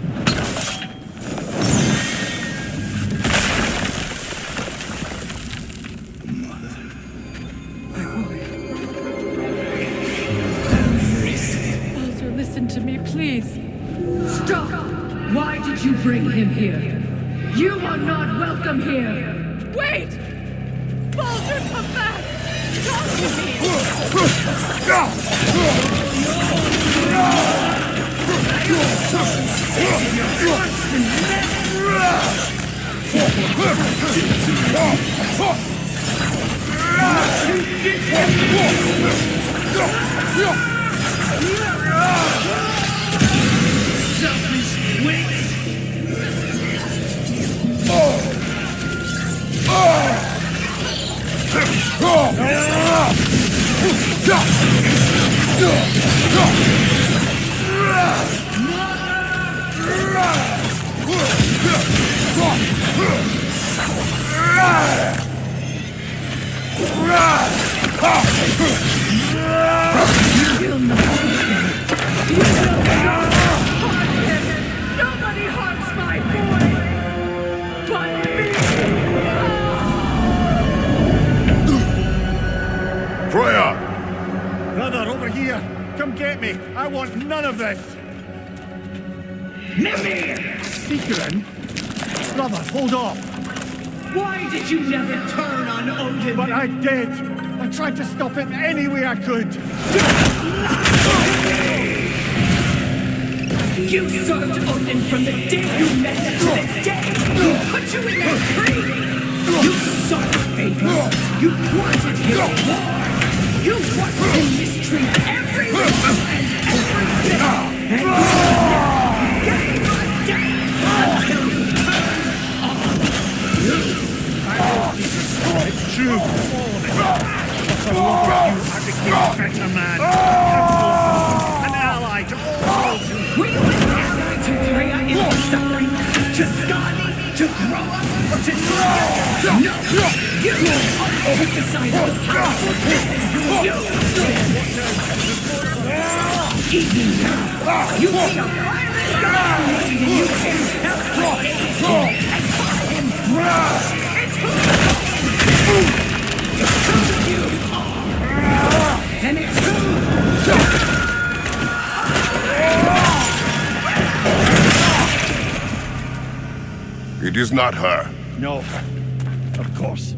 Walter, listen to me, please. Stop! Why did you bring him here? You are not welcome here! Wait! Baldur, come back! Talk to me! Nobody harms my boy but me! Freya! Brother, over here! Come get me! I want none of this! Mimir! Seekerin? Brother, hold off! Why did you never turn on Odin? But I did! I tried to stop it any way I could! You served Odin from the day you met him to the day he put you in that tree! You sought favor! You wanted his war! You wanted to mistreat everyone and everything! And you gave a damn until you turned on you! It's true! All of it! But a lot of you have become a better man! An ally to all! Were you an ally to Freya in her suffering? To Skadi? To grow up? Or to no! You took the side of the powerful you! Even now, you see a violent guy and you can help him and call him gross! It's who you are! And it's who It is not her. No. Of course.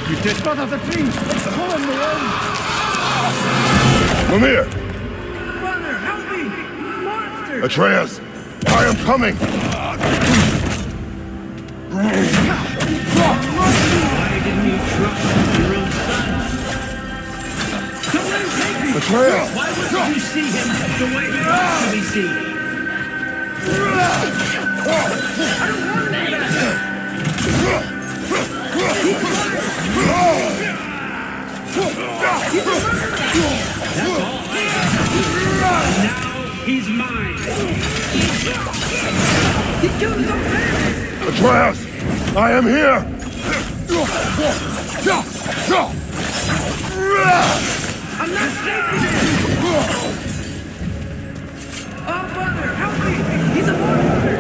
You did brother the tree! Pull him along! Mimir! Brother, help me! Monster! Atreus! I am coming! Why didn't you trust your own son? Someone take me! Atreus! Why wouldn't you see him the way he wants to be seen? I don't want that! That's all. Now he's mine. Atreus! I am here! I'm not taking it! Oh, brother, help me! He's a monster!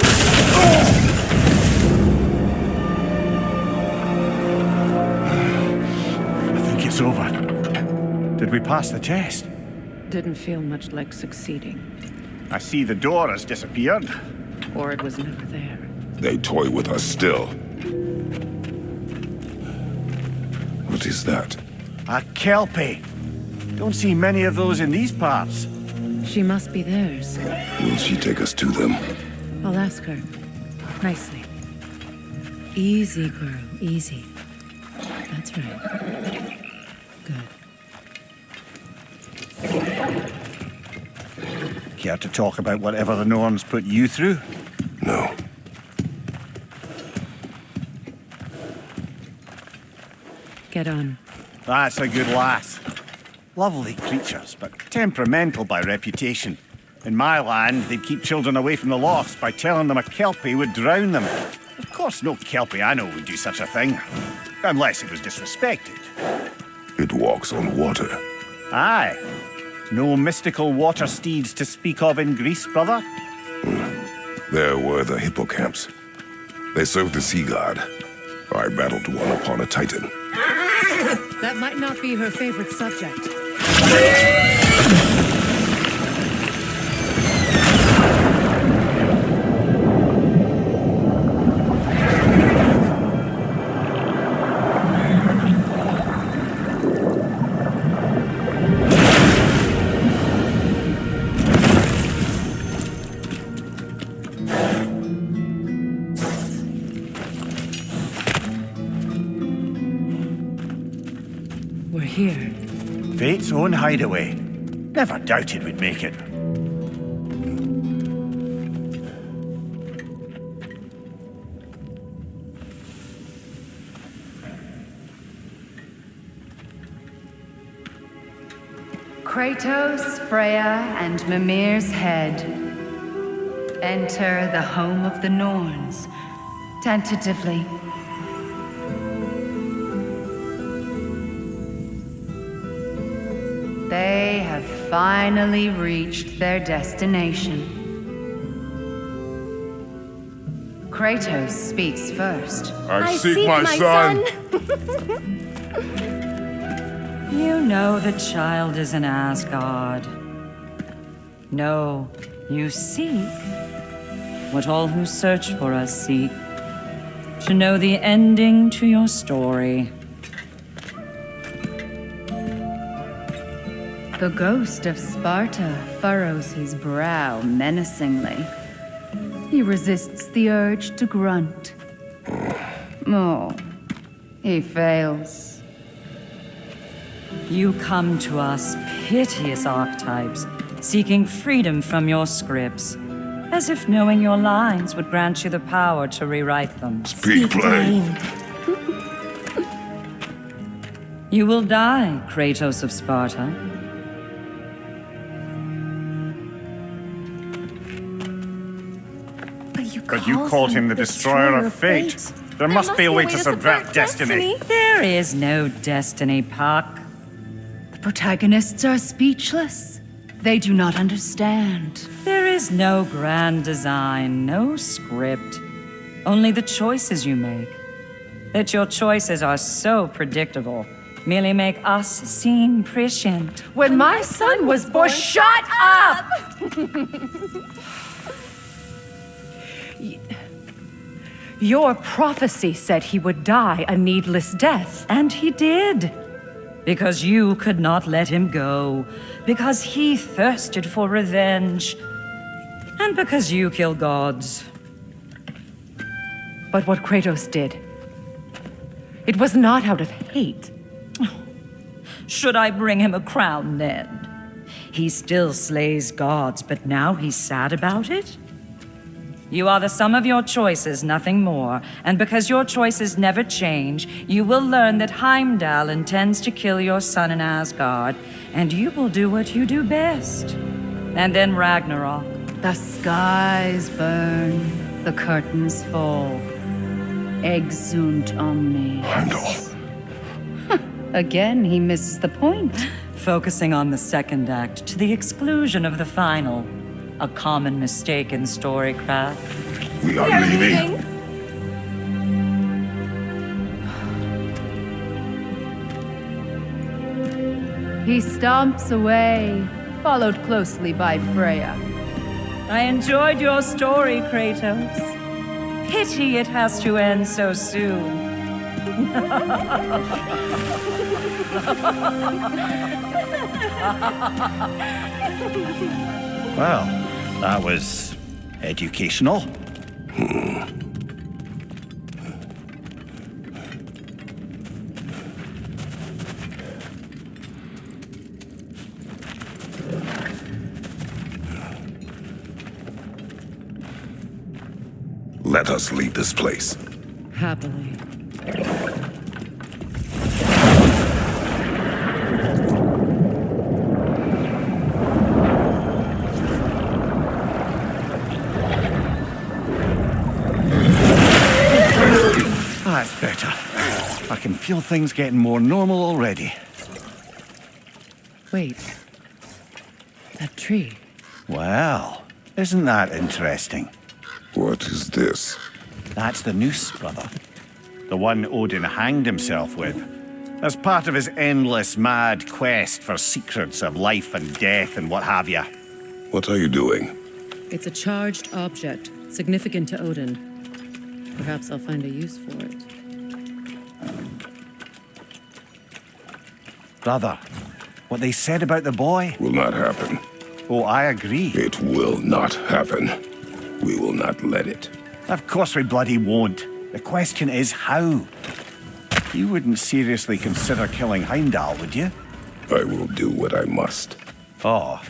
I think it's over. Did we pass the test? Didn't feel much like succeeding. I see the door has disappeared. Or it was never there. They toy with us still. What is that? A kelpie. Don't see many of those in these parts. She must be theirs. Will she take us to them? I'll ask her. Nicely. Easy, girl. Easy. That's right. Good. Care to talk about whatever the Norns put you through? No. Get on. That's a good lass. Lovely creatures, but temperamental by reputation. In my land, they'd keep children away from the lost by telling them a kelpie would drown them. Of course, no kelpie I know would do such a thing. Unless it was disrespected. It walks on water. Aye. No mystical water steeds to speak of in Greece, brother? There were the hippocamps. They served the sea god. I battled one upon a titan. That might not be her favorite subject. own hideaway. Never doubted we'd make it. Kratos, Freya, and Mimir's head. Enter the home of the Norns, tentatively. They have finally reached their destination. Kratos speaks first. I seek my son. You know the child is in Asgard. No, you seek what all who search for us seek. To know the ending to your story. The ghost of Sparta furrows his brow menacingly. He resists the urge to grunt. Oh, he fails. You come to us, piteous archetypes, seeking freedom from your scripts, as if knowing your lines would grant you the power to rewrite them. Speak plain. You will die, Kratos of Sparta. But you called him the Destroyer of Fate. There must be a way to subvert destiny. There is no destiny, Puck. The protagonists are speechless. They do not understand. There is no grand design, no script. Only the choices you make. That your choices are so predictable merely make us seem prescient. When my son was born, shut up! Your prophecy said he would die a needless death. And he did. Because you could not let him go. Because he thirsted for revenge. And because you kill gods. But what Kratos did, it was not out of hate. Should I bring him a crown then? He still slays gods, but now he's sad about it? You are the sum of your choices, nothing more. And because your choices never change, you will learn that Heimdall intends to kill your son in Asgard, and you will do what you do best. And then Ragnarok. The skies burn, the curtains fall. Exunt omnes. Heimdall. Again, he misses the point. Focusing on the second act to the exclusion of the final. A common mistake in storycraft. We are leaving. He stomps away, followed closely by Freya. I enjoyed your story, Kratos. Pity it has to end so soon. Well, that was educational. Let us leave this place. Happily. That's better. I can feel things getting more normal already. Wait. That tree. Well, isn't that interesting? What is this? That's the noose, brother. The one Odin hanged himself with. As part of his endless, mad quest for secrets of life and death and what have you. What are you doing? It's a charged object, significant to Odin. Perhaps I'll find a use for it. Brother, what they said about the boy? Will not happen. Oh, I agree. It will not happen. We will not let it. Of course we bloody won't. The question is how. You wouldn't seriously consider killing Heimdall, would you? I will do what I must. Oh,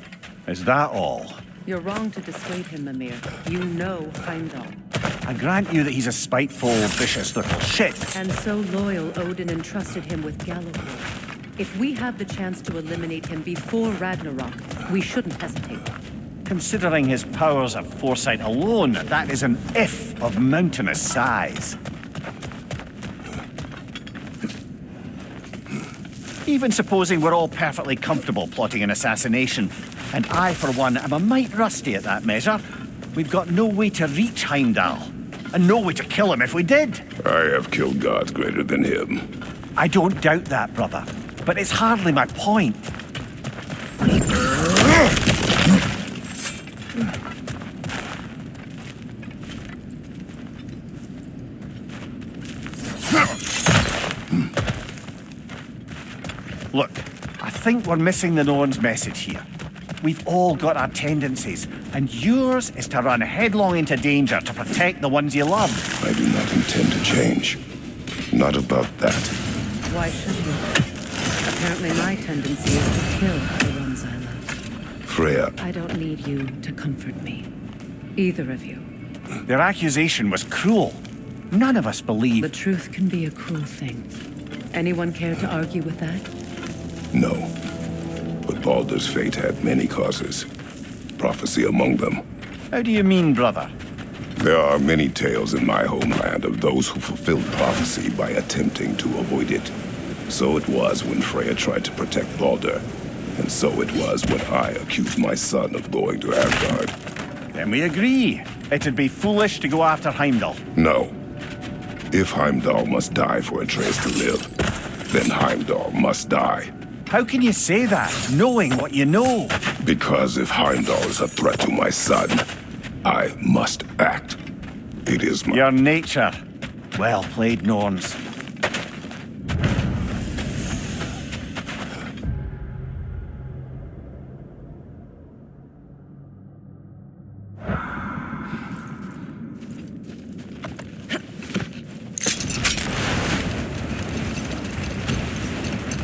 is that all? You're wrong to dissuade him, Mimir. You know Heimdall. I grant you that he's a spiteful, vicious little shit. And so loyal, Odin entrusted him with Gjallarhorn. If we have the chance to eliminate him before Ragnarok, we shouldn't hesitate. Considering his powers of foresight alone, that is an if of mountainous size. Even supposing we're all perfectly comfortable plotting an assassination, and I, for one, am a mite rusty at that measure, we've got no way to reach Heimdall, and no way to kill him if we did. I have killed gods greater than him. I don't doubt that, brother, but it's hardly my point. Look, I think we're missing the Norn's message here. We've all got our tendencies, and yours is to run headlong into danger to protect the ones you love. I do not intend to change. Not about that. Why should you? Apparently my tendency is to kill the ones I love. Freya. I don't need you to comfort me. Either of you. Their accusation was cruel. None of us believe... The truth can be a cruel thing. Anyone care to argue with that? No. But Baldur's fate had many causes. Prophecy among them. How do you mean, brother? There are many tales in my homeland of those who fulfilled prophecy by attempting to avoid it. So it was when Freya tried to protect Baldur. And so it was when I accused my son of going to Asgard. Then we agree. It'd be foolish to go after Heimdall. No. If Heimdall must die for Atreus to live, then Heimdall must die. How can you say that, knowing what you know? Because if Heimdall is a threat to my son, I must act. It is my... Your nature. Well played, Norns.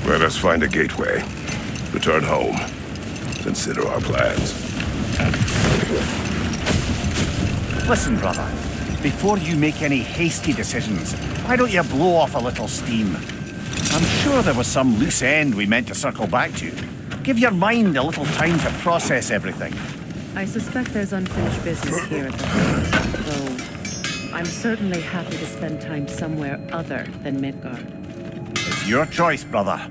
Let us find a gateway. Return home. Consider our plans. Listen, brother. Before you make any hasty decisions, why don't you blow off a little steam? I'm sure there was some loose end we meant to circle back to. Give your mind a little time to process everything. I suspect there's unfinished business here at the home, though I'm certainly happy to spend time somewhere other than Midgard. It's your choice, brother.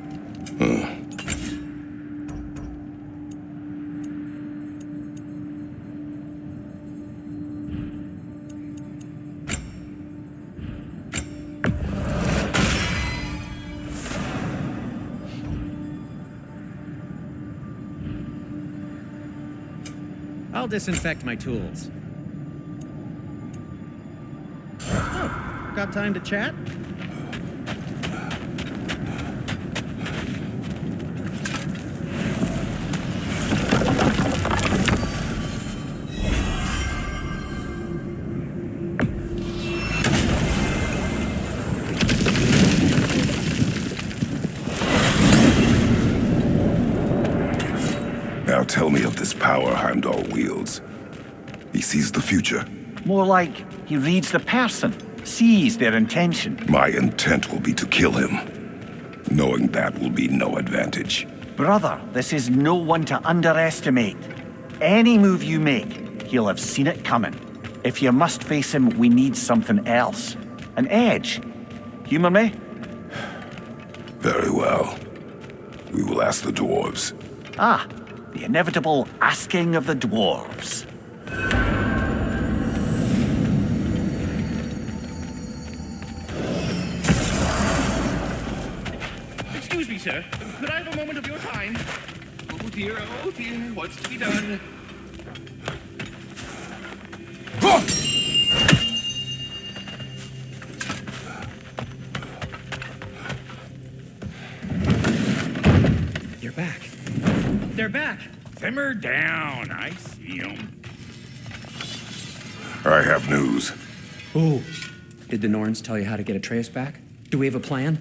I'll disinfect my tools. Oh, got time to chat? Now tell me of this power Heimdall wields. He sees the future. More like he reads the person, sees their intention. My intent will be to kill him. Knowing that will be no advantage. Brother, this is no one to underestimate. Any move you make, he'll have seen it coming. If you must face him, we need something else. An edge. Humor me? Very well. We will ask the dwarves. Ah, the inevitable asking of the dwarves. Excuse me, sir. Could I have a moment of your time? Oh dear, what's to be done? You're back. They're back. Simmer down. I see 'em. I have news. Ooh. Did the Norns tell you how to get Atreus back? Do we have a plan?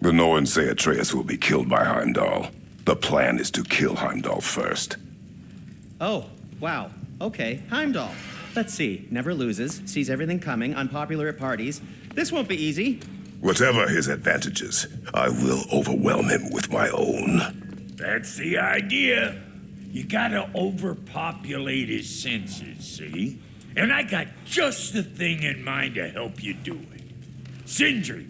The Norns say Atreus will be killed by Heimdall. The plan is to kill Heimdall first. Oh, wow. Okay, Heimdall. Let's see. Never loses, sees everything coming, unpopular at parties. This won't be easy. Whatever his advantages, I will overwhelm him with my own. That's the idea. You gotta overpopulate his senses, see? And I got just the thing in mind to help you do it. Sindri,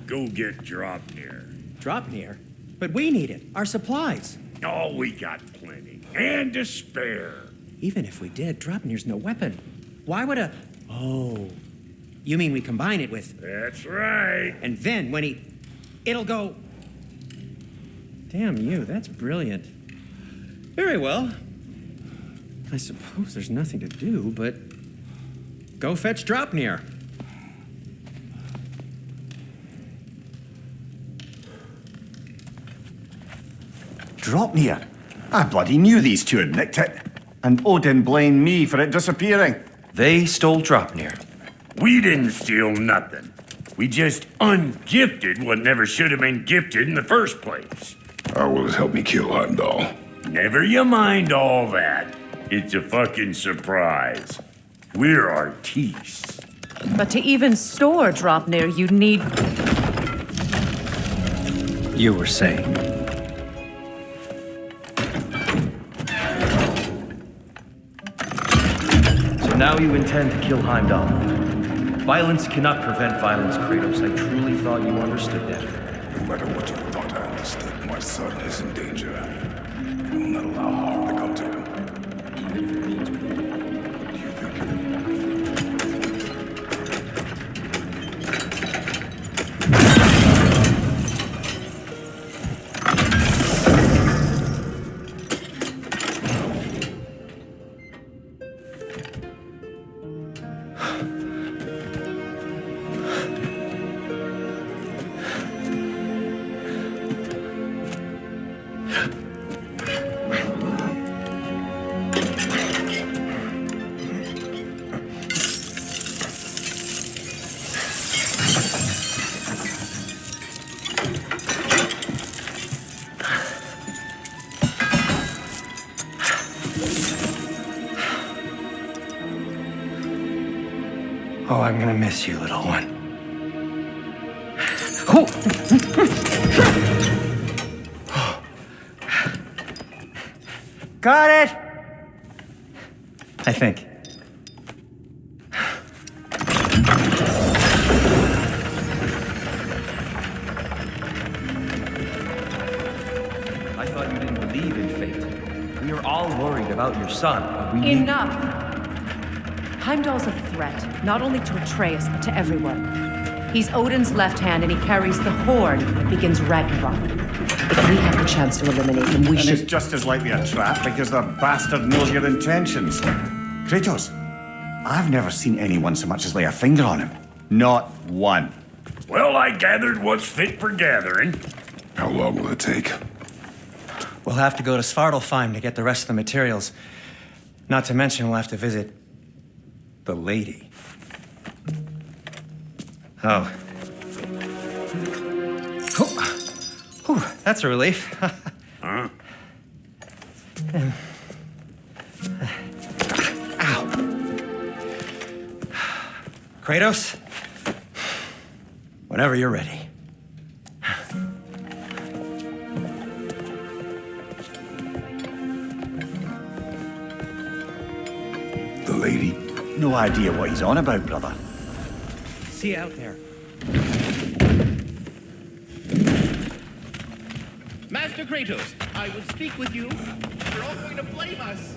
go get Dropnir. Dropnir? But we need it. Our supplies. Oh, we got plenty. And to spare. Even if we did, Dropnir's no weapon. Why would a... Oh. You mean we combine it with... That's right. And then when he... It'll go... Damn you, that's brilliant. Very well. I suppose there's nothing to do but... Go fetch Dropnir. Dropnir? I bloody knew these two had nicked it. And Odin blamed me for it disappearing. They stole Dropnir. We didn't steal nothing. We just ungifted what never should have been gifted in the first place. How will it help me kill Heimdall? Never you mind all that. It's a fucking surprise. We're artistes. But to even store Dropnir, you'd need... You were saying? So now you intend to kill Heimdall. Violence cannot prevent violence, Kratos. I truly thought you understood that. No matter what you thought I understood, my son is in danger. I will not allow harm to come to him. Oh, I'm gonna miss you, little one. Got it! I think. I thought you didn't believe in fate. We are all worried about your son, but we need... Enough! Heimdall's a threat, not only to Atreus, but to everyone. He's Odin's left hand, and he carries the horn that begins Ragnarok. If we have the chance to eliminate him, we should... it's just as likely a trap because the bastard knows your intentions. Kratos, I've never seen anyone so much as lay a finger on him. Not one. Well, I gathered what's fit for gathering. How long will it take? We'll have to go to Svartalfheim to get the rest of the materials. Not to mention we'll have to visit... the lady. Oh. Whew, that's a relief. Huh? Ow. Kratos? Whenever you're ready. The lady? No idea what he's on about, brother. See you out there. Master Kratos, I would speak with you. You're all going to blame us.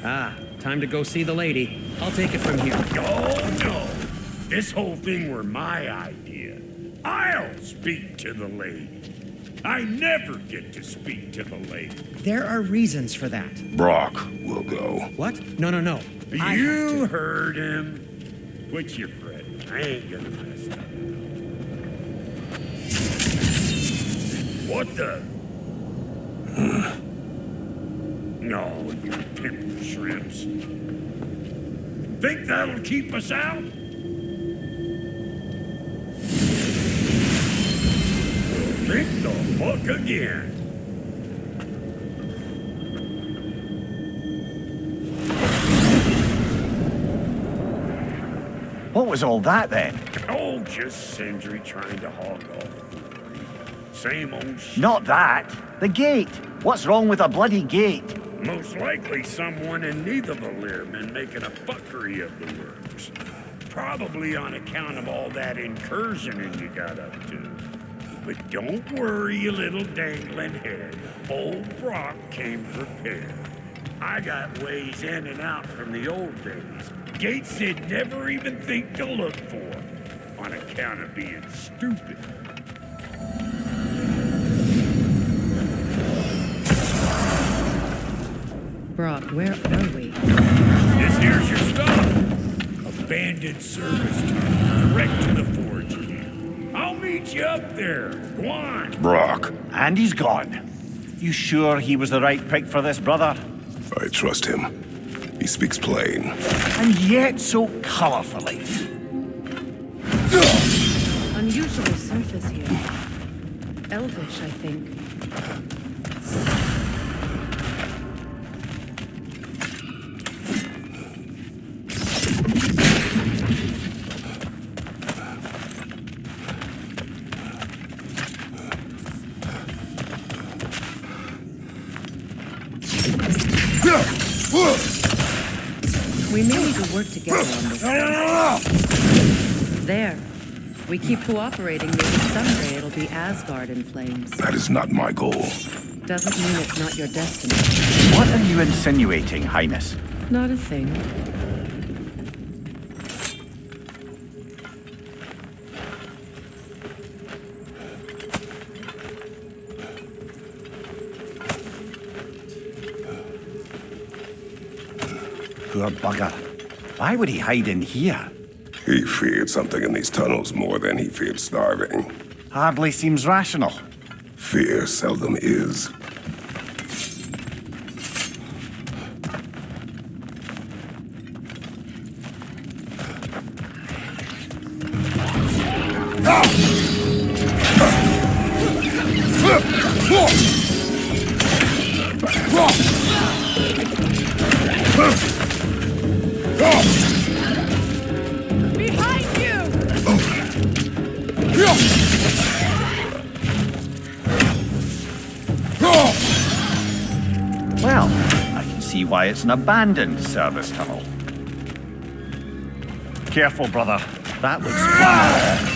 Ah, time to go see the lady. I'll take it from here. Oh, no. This whole thing were my idea. I'll speak to the lady. I never get to speak to the lady. There are reasons for that. Brock will go. What? No, no, no. You heard him. Quit your fretting. I ain't gonna mess up. What the? No, you pimp shrimps. Think that'll keep us out? Think the fuck again. was all that then? Oh, just Sindri trying to hog all the glory. Same old shit. Not that. The gate. What's wrong with a bloody gate? Most likely someone in Nidavellir been making a fuckery of the works. Probably on account of all that incursioning you got up to. But don't worry, you little dangling head. Old Brock came prepared. I got ways in and out from the old days. Gates they'd never even think to look for, on account of being stupid. Brock, where are we? This here's your stuff. Abandoned service tunnel, direct to the forge camp. I'll meet you up there. Go on. Brock. And he's gone. You sure he was the right pick for this, brother? I trust him. He speaks plain. And yet so colorfully. Unusual surface here. Elvish, I think. We may need to work together on this. There. We keep cooperating, maybe someday it'll be Asgard in flames. That is not my goal. Doesn't mean it's not your destiny. What are you insinuating, Highness? Not a thing. Poor bugger. Why would he hide in here? He feared something in these tunnels more than he feared starving. Hardly seems rational. Fear seldom is. Behind you! Well, I can see why it's an abandoned service tunnel. Careful, brother. That looks fun.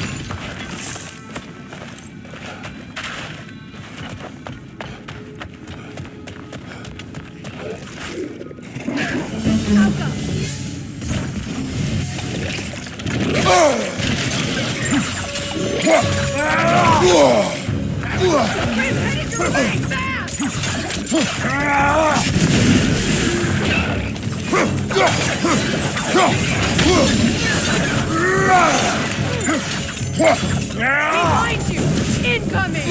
Behind you! Incoming!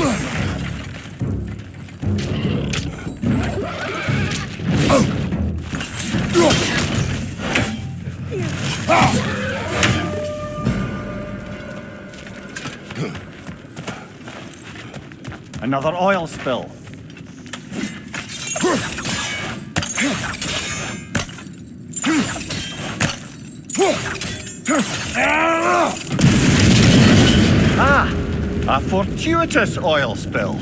Another oil spill. Ah! A fortuitous oil spill.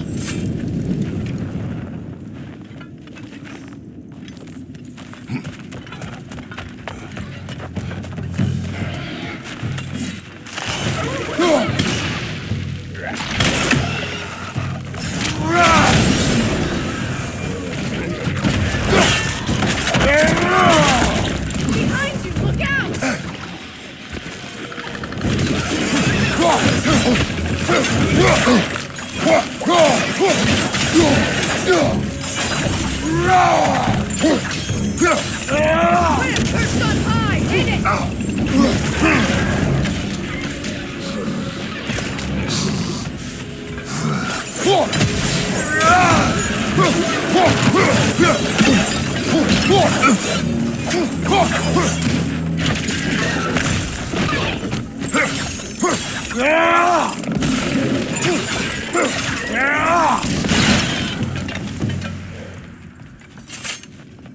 Behind you! Look out! Put it perched on high! Hit it!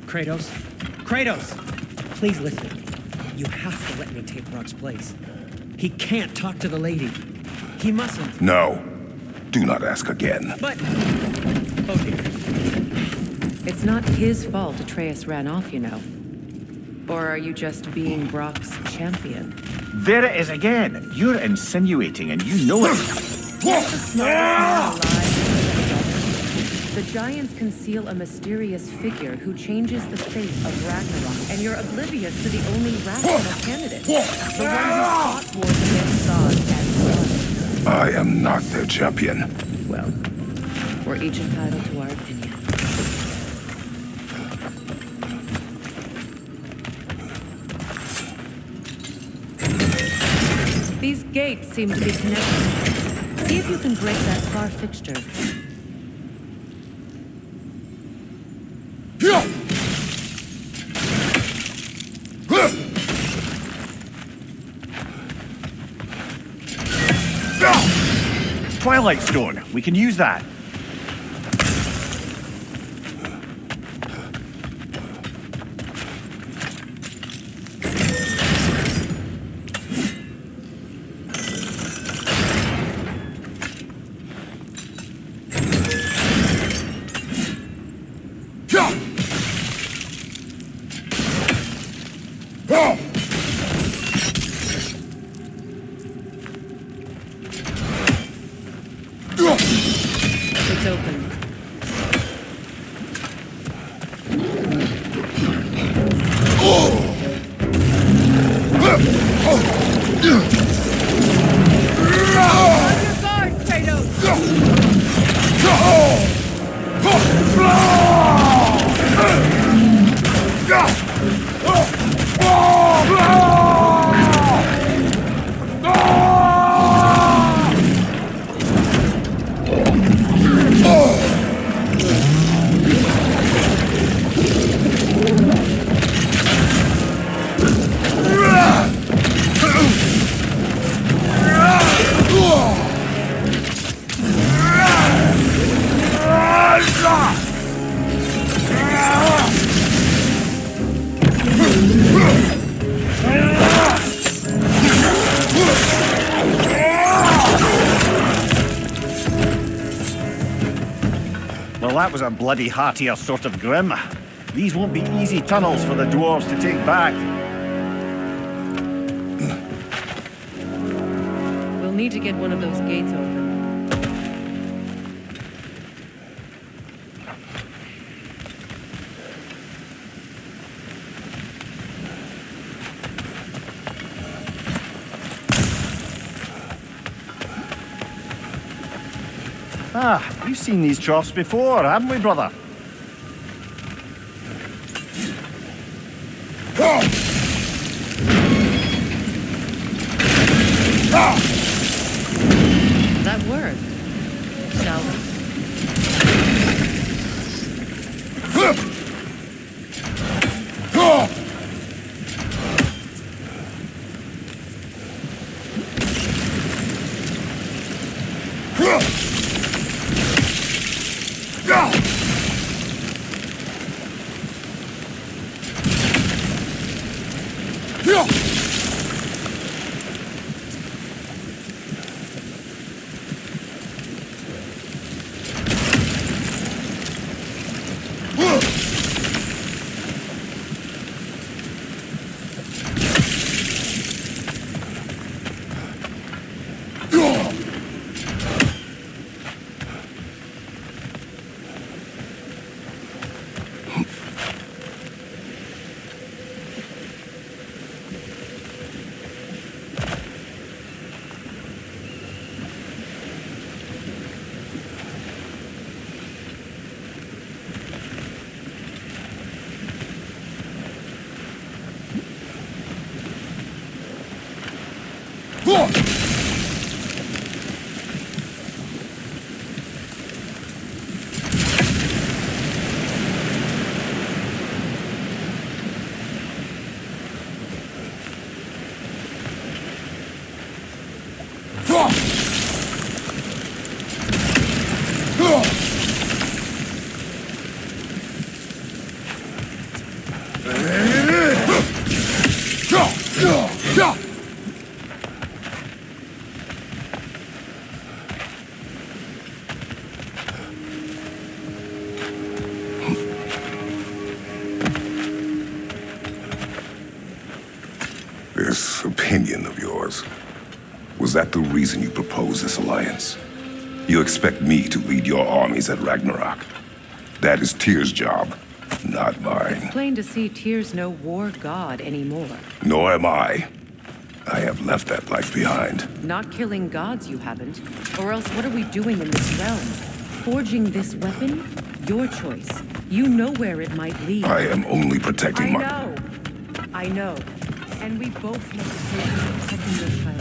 Kratos? Kratos! Please listen. You have to let me take Brock's place. He can't talk to the lady. He mustn't. No. Do not ask again. But... Oh dear. It's not his fault Atreus ran off, you know. Or are you just being Brock's champion? There it is again. You're insinuating and you know it. The giants conceal a mysterious figure who changes the fate of Ragnarok, and you're oblivious to the only rational candidate. The one who fought wars against gods and blood. I am not their champion. Well, we're each entitled to our opinion. These gates seem to be connected. See if you can break that far fixture. Twilight Stone. We can use that. It's open. Well, that was a bloody heartier sort of grim. These won't be easy tunnels for the dwarves to take back. We'll need to get one of those gates open. Ah, we've seen these troughs before, haven't we, brother? That worked. Shall we? This opinion of yours, was that the reason you proposed this alliance? You expect me to lead your armies at Ragnarok? That is Tyr's job, not mine. Plain to see Tyr's no war god anymore. Nor am I. I have left that life behind. Not killing gods, you haven't. Or else what are we doing in this realm? Forging this weapon? Your choice. You know where it might lead. I am only protecting my... I know. And we both know the choices of protecting your child.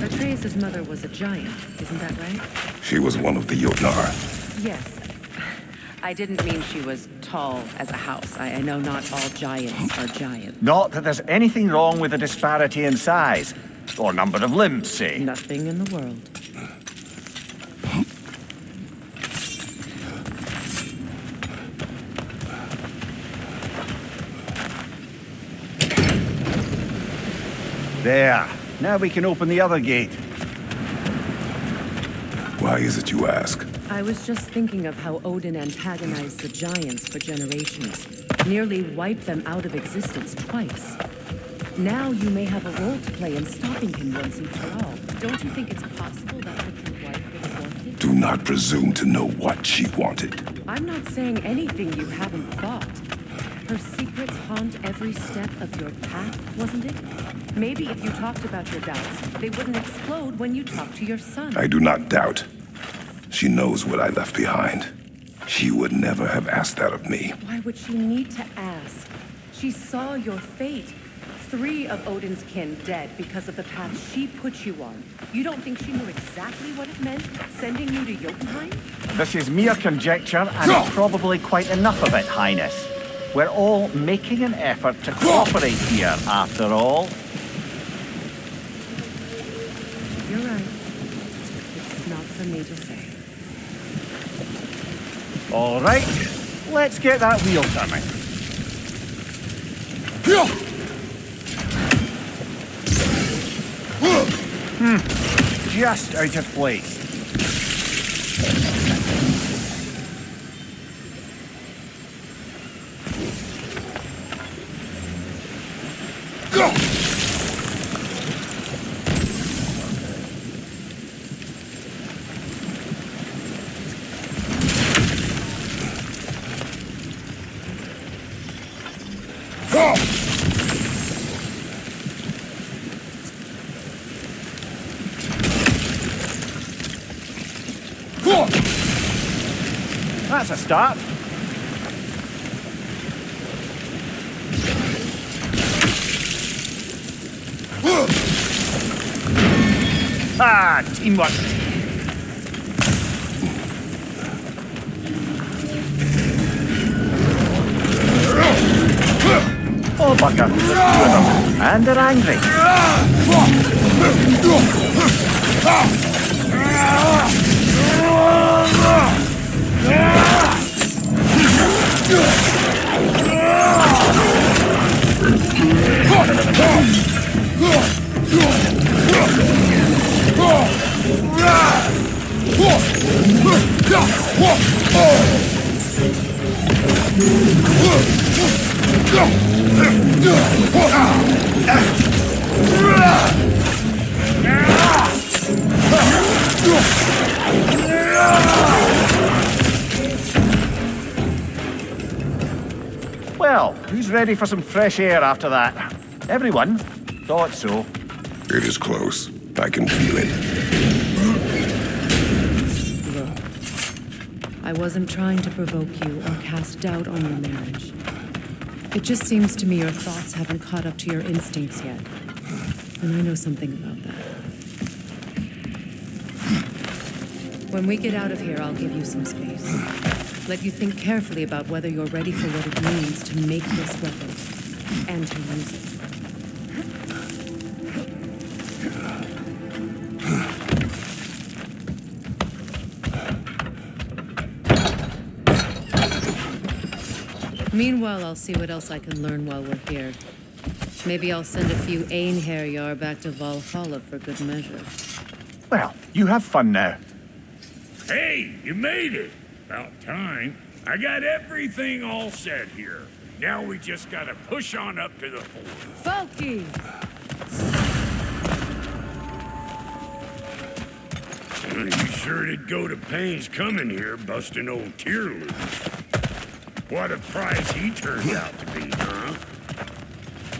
Atreus' mother was a giant, isn't that right? She was one of the Jotnar. Yes. I didn't mean she was tall as a house. I know not all giants are giants. Not that there's anything wrong with the disparity in size, or number of limbs, say. Nothing in the world. There. Now we can open the other gate. Why is it you ask? I was just thinking of how Odin antagonized the giants for generations. Nearly wiped them out of existence twice. Now you may have a role to play in stopping him once and for all. Don't you think it's possible that's what your wife would have wanted? Do not presume to know what she wanted. I'm not saying anything you haven't thought. Her secrets haunt every step of your path, wasn't it? Maybe if you talked about your doubts, they wouldn't explode when you talked to your son. I do not doubt. She knows what I left behind. She would never have asked that of me. Why would she need to ask? She saw your fate. 3 of Odin's kin dead because of the path she put you on. You don't think she knew exactly what it meant, sending you to Jotunheim? This is mere conjecture, and probably quite enough of it, Highness. We're all making an effort to cooperate here, after all. You're right. It's not for me to say. All right, let's get that wheel turning. Just out of place. That's a start. Ah, teamwork. Oh, bugger. There's 2 of them. And they're angry. ready for some fresh air after that. Everyone thought so. It is close. I can feel it. Look, I wasn't trying to provoke you or cast doubt on your marriage. It just seems to me your thoughts haven't caught up to your instincts yet. And I know something about that. When we get out of here, I'll give you some space. Let you think carefully about whether you're ready for what it means to make this weapon and to use it. Meanwhile, I'll see what else I can learn while we're here. Maybe I'll send a few Einherjar back to Valhalla for good measure. Well, you have fun now. Hey, you made it. About time. I got everything all set here. Now we just gotta push on up to the fort. Falky! You sure did go to pains coming here, busting old tear loose. What a prize he turned out to be, huh?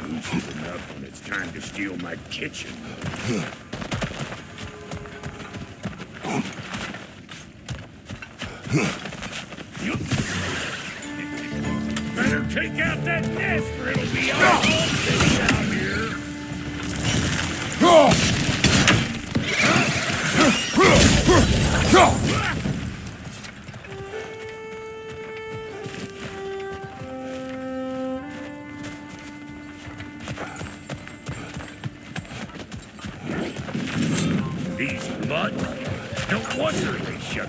Loose enough when it's time to steal my kitchen. Better take out that nest or it'll be all finished out here. These mutts, no wonder they shut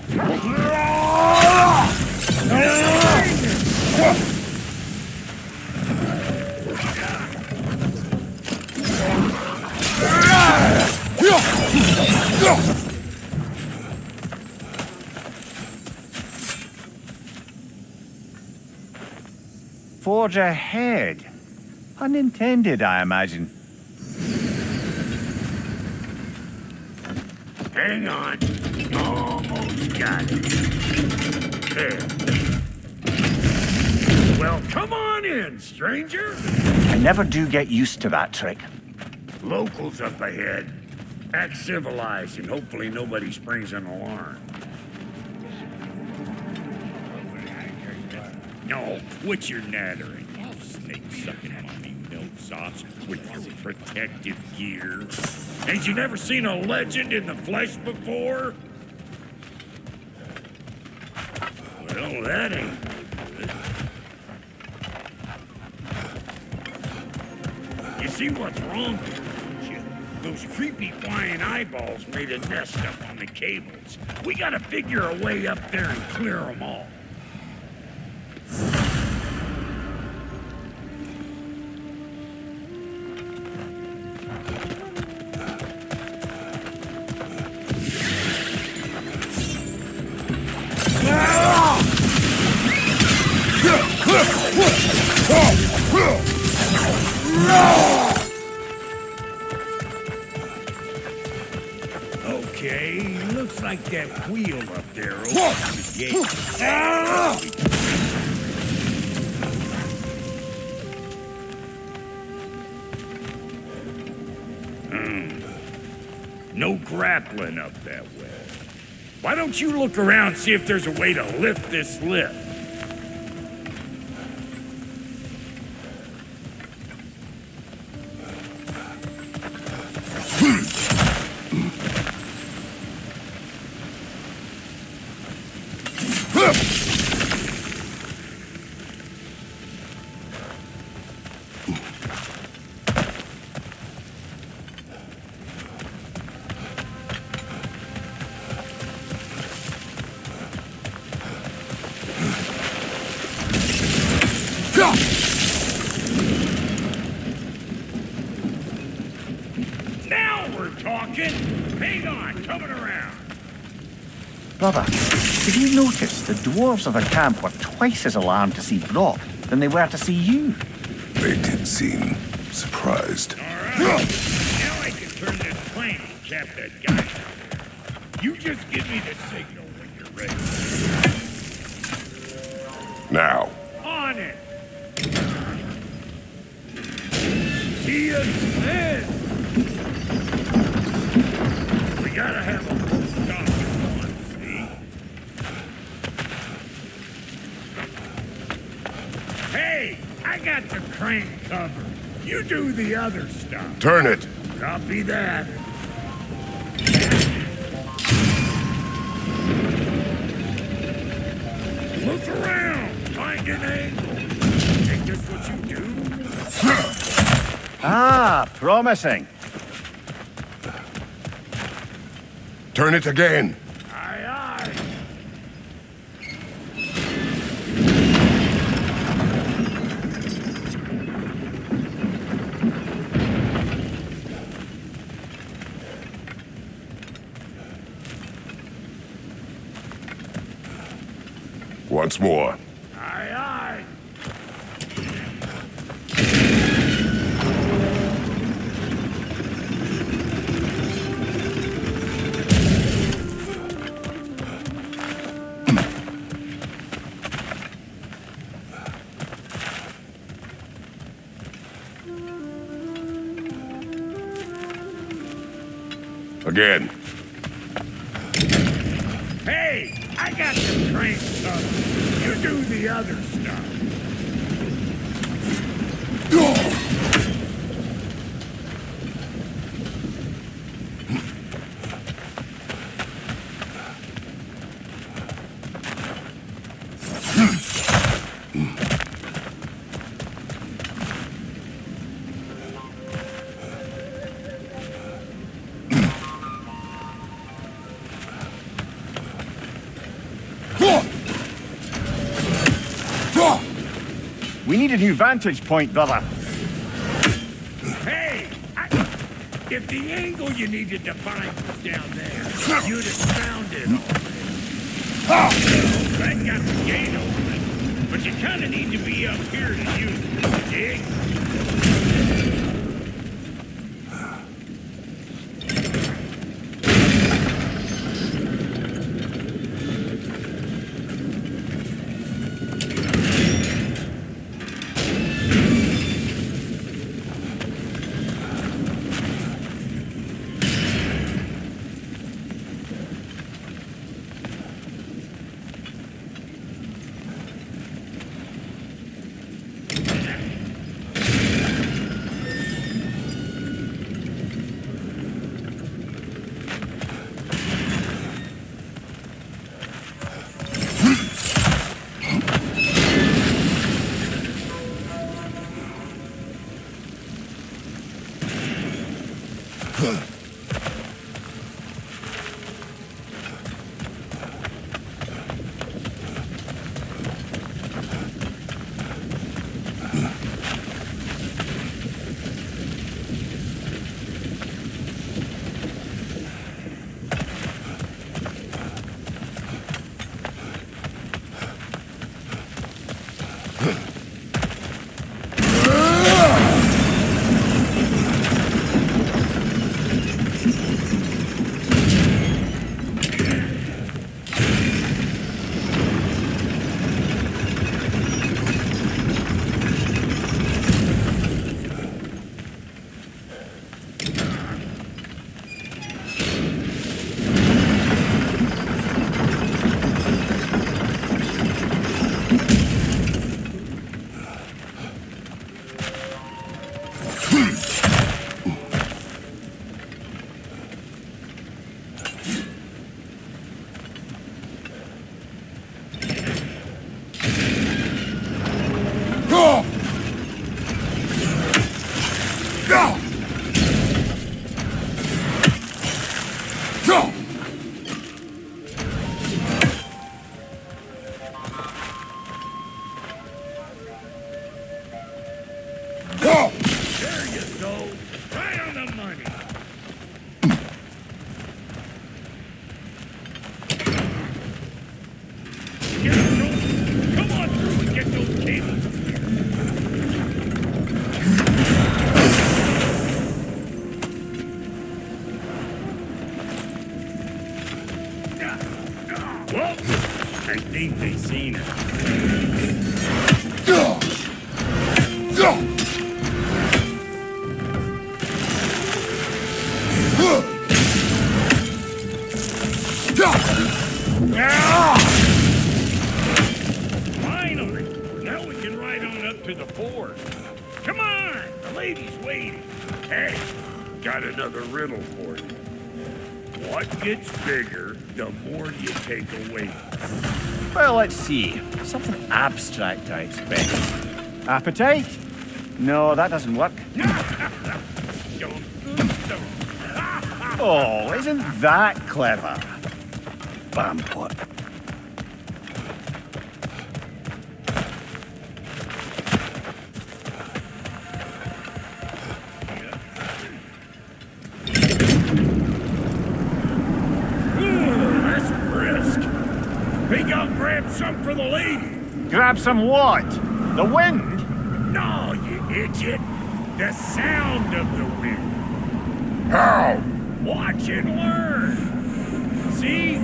Forge ahead. Unintended, I imagine. Hang on. Almost got it. There. Well, come on in, stranger. I never do get used to that trick. Locals up ahead. Act civilized and hopefully nobody springs an alarm. No, quit your nattering, you snake-sucking mommy milksops with your protective gear. Ain't you never seen a legend in the flesh before? Well, that ain't good. You see what's wrong here, don't you? Those creepy flying eyeballs made a nest up on the cables. We gotta figure a way up there and clear them all. Okay, looks like that wheel up there opens the gate. No grappling up that way. Why don't you look around, see if there's a way to lift this lift? Now we're talking. Hang on, coming around. Brother, did you notice the dwarves of the camp were twice as alarmed to see Brock than they were to see you? They did seem surprised. All right. Now I can turn this plane and cap that guy out there. You just give me the signal when you're ready. Now. On it. See you then. We gotta have a full stop at once, see? Hey, I got the crane covered. You do the other stuff. Turn it. Copy that. Look around. Find an angle. Think that's what you do? Ah, promising. Turn it again. Aye, aye. Once more. Aye, aye. Again. Hey, I got the crane covered. You do the other stuff. We need a new vantage point, brother. Hey, if the angle you needed to find was down there, you'd have found it already. That got the gate open, but you kind of need to be up here to use it, dig? I think they seen it. fort. Come on, the lady's waiting. Hey, got another riddle for you. What gets bigger the more you take away? Well, let's see. Something abstract, I expect. Appetite? No, that doesn't work. Oh, isn't that clever? Bampot. That's brisk. Think I'll grab some for the lady. Grab some what? The wind? No, you idiot. The sound of the wind. How? Watch and learn. See?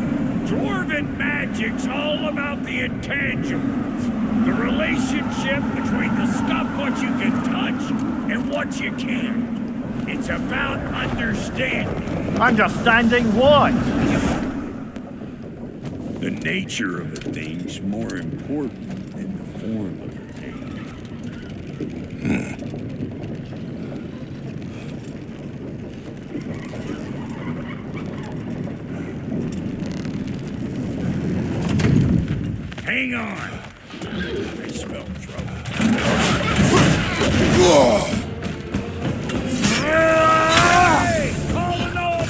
Dwarven magic's all about the intangibles. The relationship between the stuff what you can touch and what you can't. It's about understanding. Understanding what? The nature of a thing's more important than the form of a thing. Hang on. I smell trouble. Hey! Call an old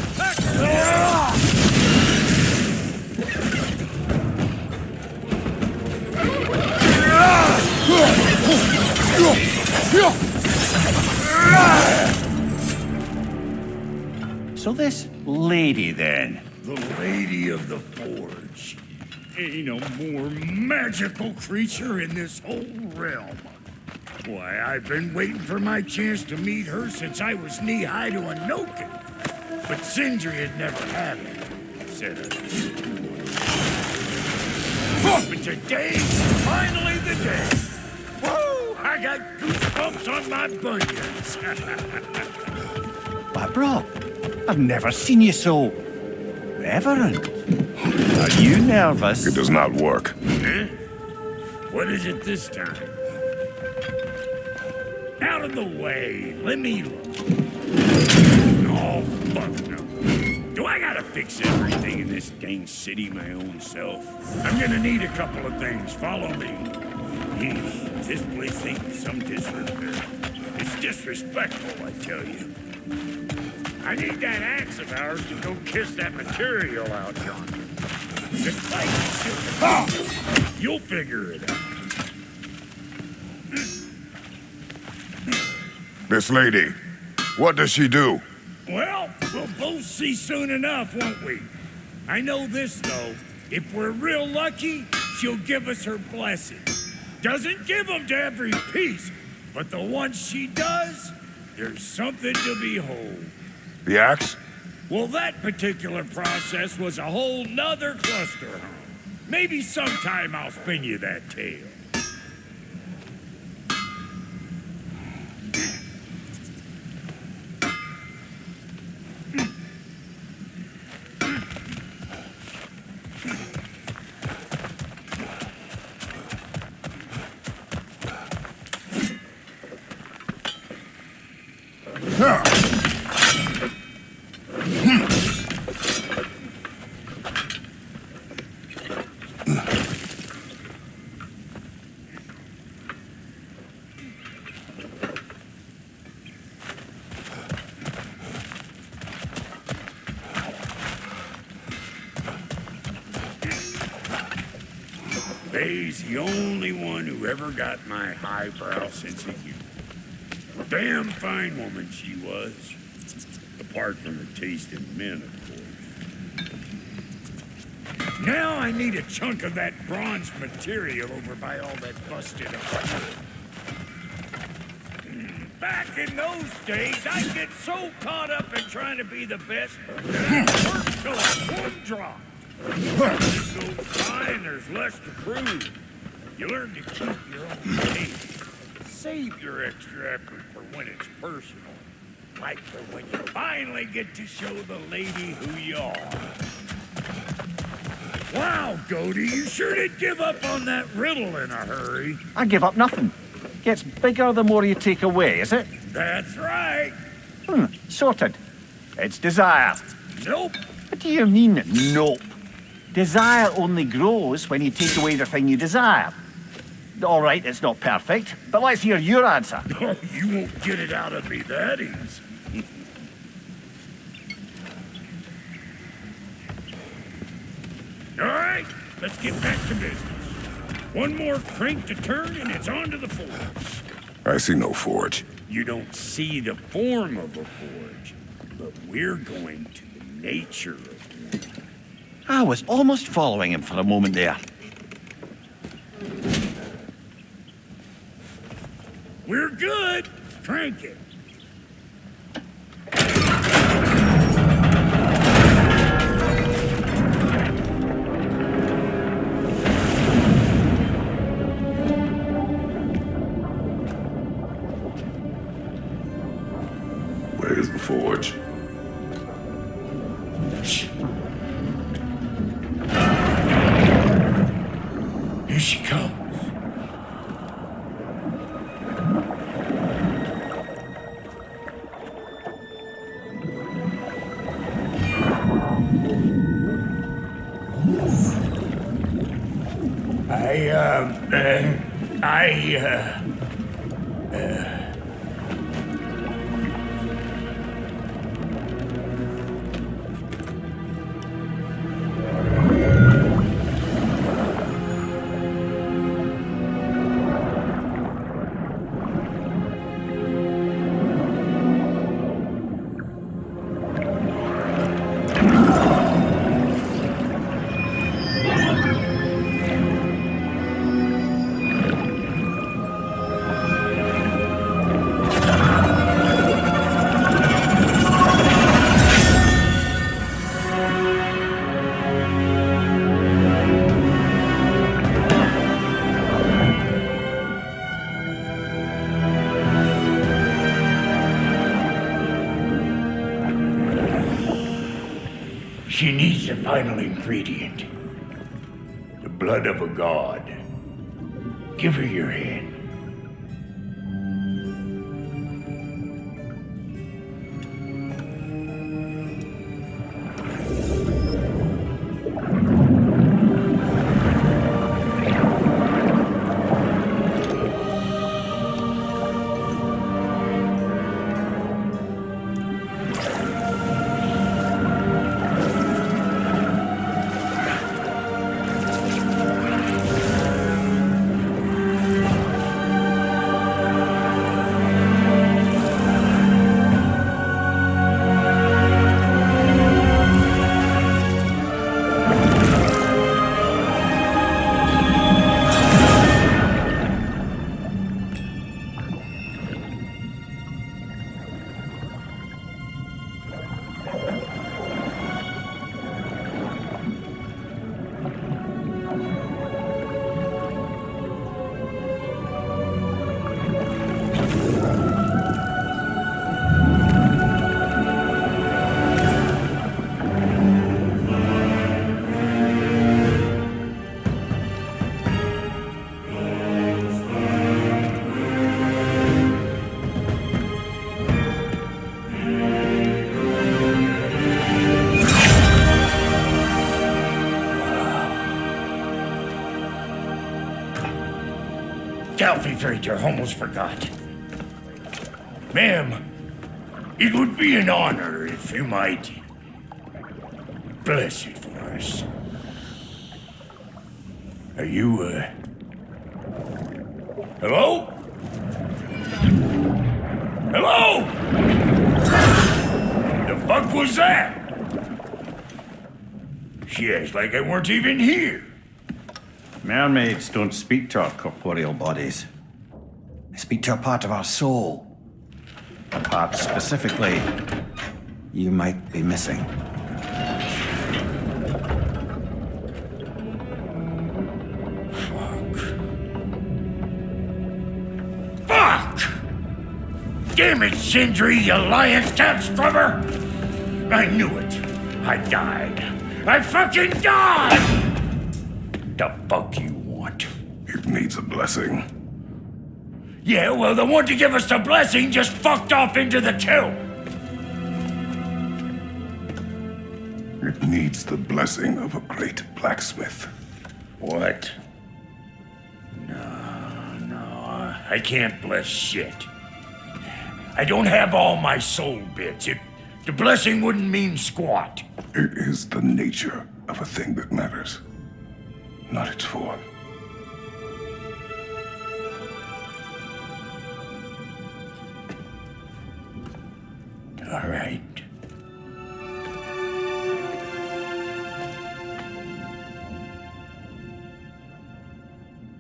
So this lady, then? The Lady of the Forge. Ain't no more magical creature in this whole realm. Why, I've been waiting for my chance to meet her since I was knee-high to a Noken. But Sindri had never had it, said her. But today's finally the day. Woo! I got goosebumps on my bunions. Barbara, I've never seen you so reverent. Are you nervous? It does not work. Huh? What is it this time? Out of the way. Let me look. Oh, fuck no. Do I gotta fix everything in this dang city my own self? I'm gonna need a couple of things. Follow me. Yeesh, if this place ain't some disrepair. It's disrespectful, I tell you. I need that axe of ours to go kiss that material out yonder. This place is You'll figure it out. This lady, what does she do? Well, we'll both see soon enough, won't we? I know this, though. If we're real lucky, she'll give us her blessing. Doesn't give them to every piece, but the ones she does, there's something to behold. The axe? Well, that particular process was a whole nother cluster home. Maybe sometime I'll spin you that tale. Faye's the only one who ever got my highbrow sense of humor. Damn fine woman she was. Apart from her taste in men, of course. Now I need a chunk of that bronze material over by all that busted up. Back in those days, I'd get so caught up in trying to be the best that I'd work till one drop. This goes by and there's less to prove. You learn to keep your own pace. Save your extra effort for when it's personal. Like for when you finally get to show the lady who you are. Wow, Goaty, you sure did give up on that riddle in a hurry. I give up nothing. gets bigger the more you take away, is it? That's right. Sorted. It's desire. Nope. What do you mean, nope? Desire only grows when you take away the thing you desire. All right, it's not perfect, but let's hear your answer. Oh, you won't get it out of me that easy. All right, let's get back to business. One more crank to turn and it's on to the forge. I see no forge. You don't see the form of a forge, but we're going to the nature of it. I was almost following him for a moment there. We're good. Crank it. Where's the forge? Here she comes. She needs the final ingredient. The blood of a god. Give her your hand. I almost forgot. Ma'am, it would be an honor if you might bless it for us. Are you, hello? Hello? The fuck was that? She acts like I weren't even here. Mermaids don't speak to our corporeal bodies. They speak to a part of our soul. A part specifically you might be missing. Fuck! Damn it, Sindri, you lying cat scrubber! I knew it. I died. I fucking died! The fuck you want? It needs a blessing. Yeah, well, the one to give us the blessing just fucked off into the kiln. It needs the blessing of a great blacksmith. What? No, I can't bless shit. I don't have all my soul bits. The blessing wouldn't mean squat. It is the nature of a thing that matters, not its form. All right.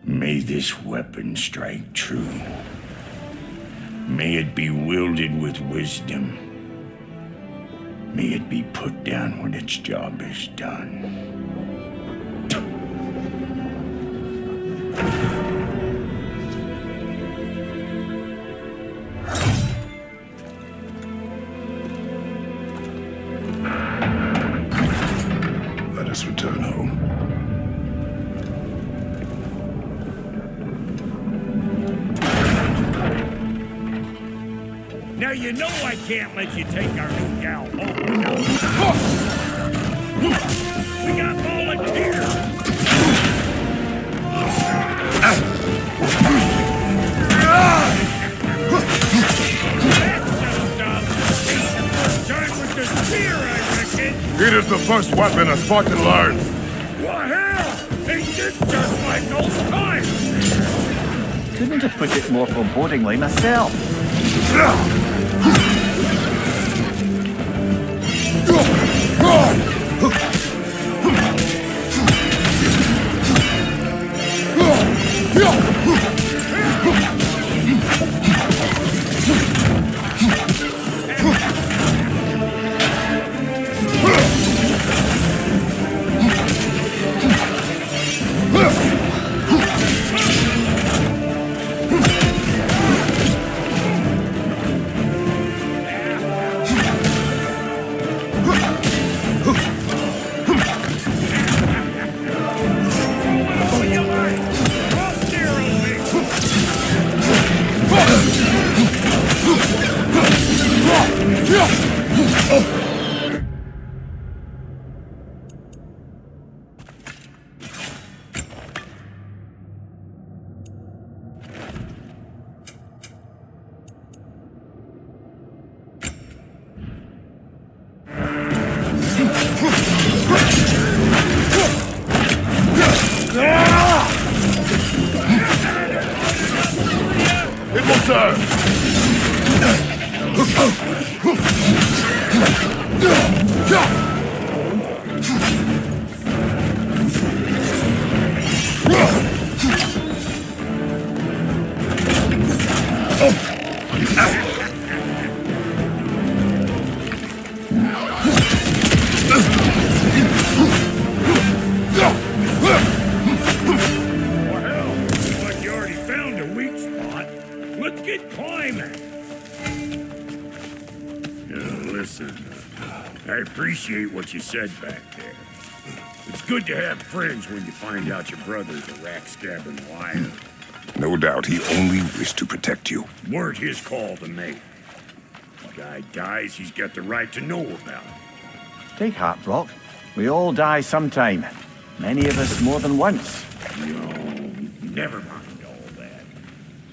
May this weapon strike true. May it be wielded with wisdom. May it be put down when its job is done. Let us return home. Now you know I can't let you take our new gal home. We got volunteers. It is the first weapon a Spartan learns. What hell? He did just like old times. Couldn't have put it more forebodingly myself. It will serve. I appreciate what you said back there. It's good to have friends when you find out your brother's a rack-stabbing liar. No doubt he only wished to protect you. Weren't his call to make. If a guy dies, he's got the right to know about it. Take heart, Brock. We all die sometime. Many of us more than once. No, never mind all that.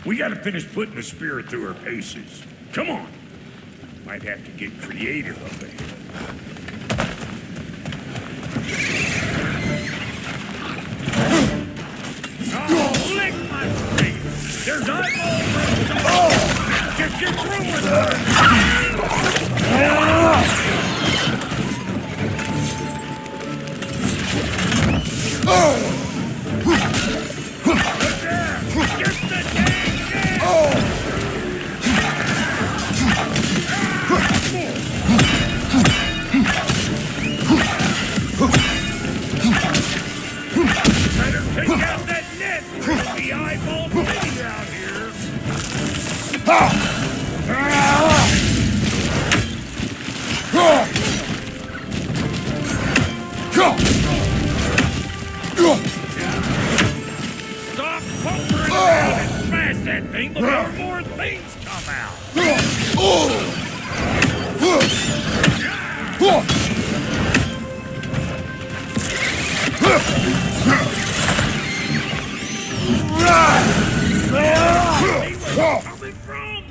We gotta finish putting the spirit through her paces. Come on. Might have to get creative up ahead. Oh, lick my face! There's eyeballs! Get you through with her! Get the dang Better take out that net! The eyeball city out here! Coming from?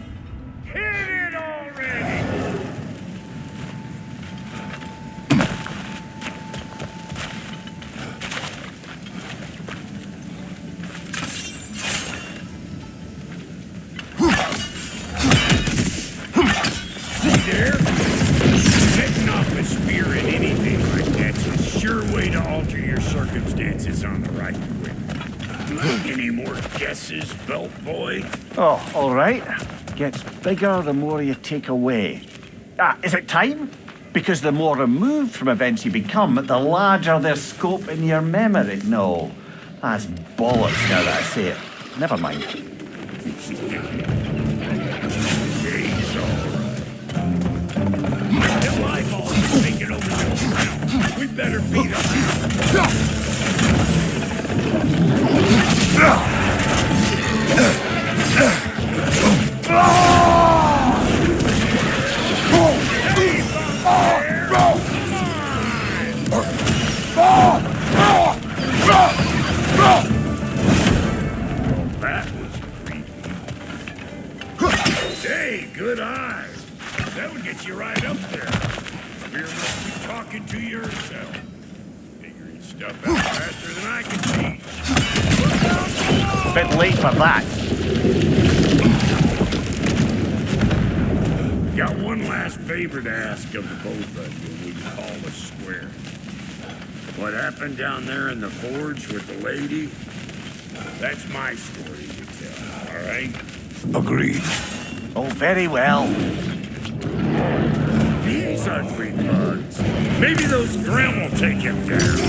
Hit it already! See there? Setting off a spear at anything like that's a sure way to alter your circumstances on the right quick. Any more guesses, belt boy? Oh, all right. Gets bigger the more you take away. Is it time? Because the more removed from events you become, the larger their scope in your memory. No, that's bollocks now that I say it. Never mind. Them eyeballs are taking over the ground. We better beat them. That was creepy. Hey, good eyes. That would get you right up there. Spear must be talking to yourself. Figuring stuff out faster than I can teach. Bit late for that. Got one last favor to ask of the both of you when we call us square. What happened down there in the forge with the lady? That's my story to tell, all right? Agreed. Oh, very well. These ugly bugs. Maybe those Grim will take him down.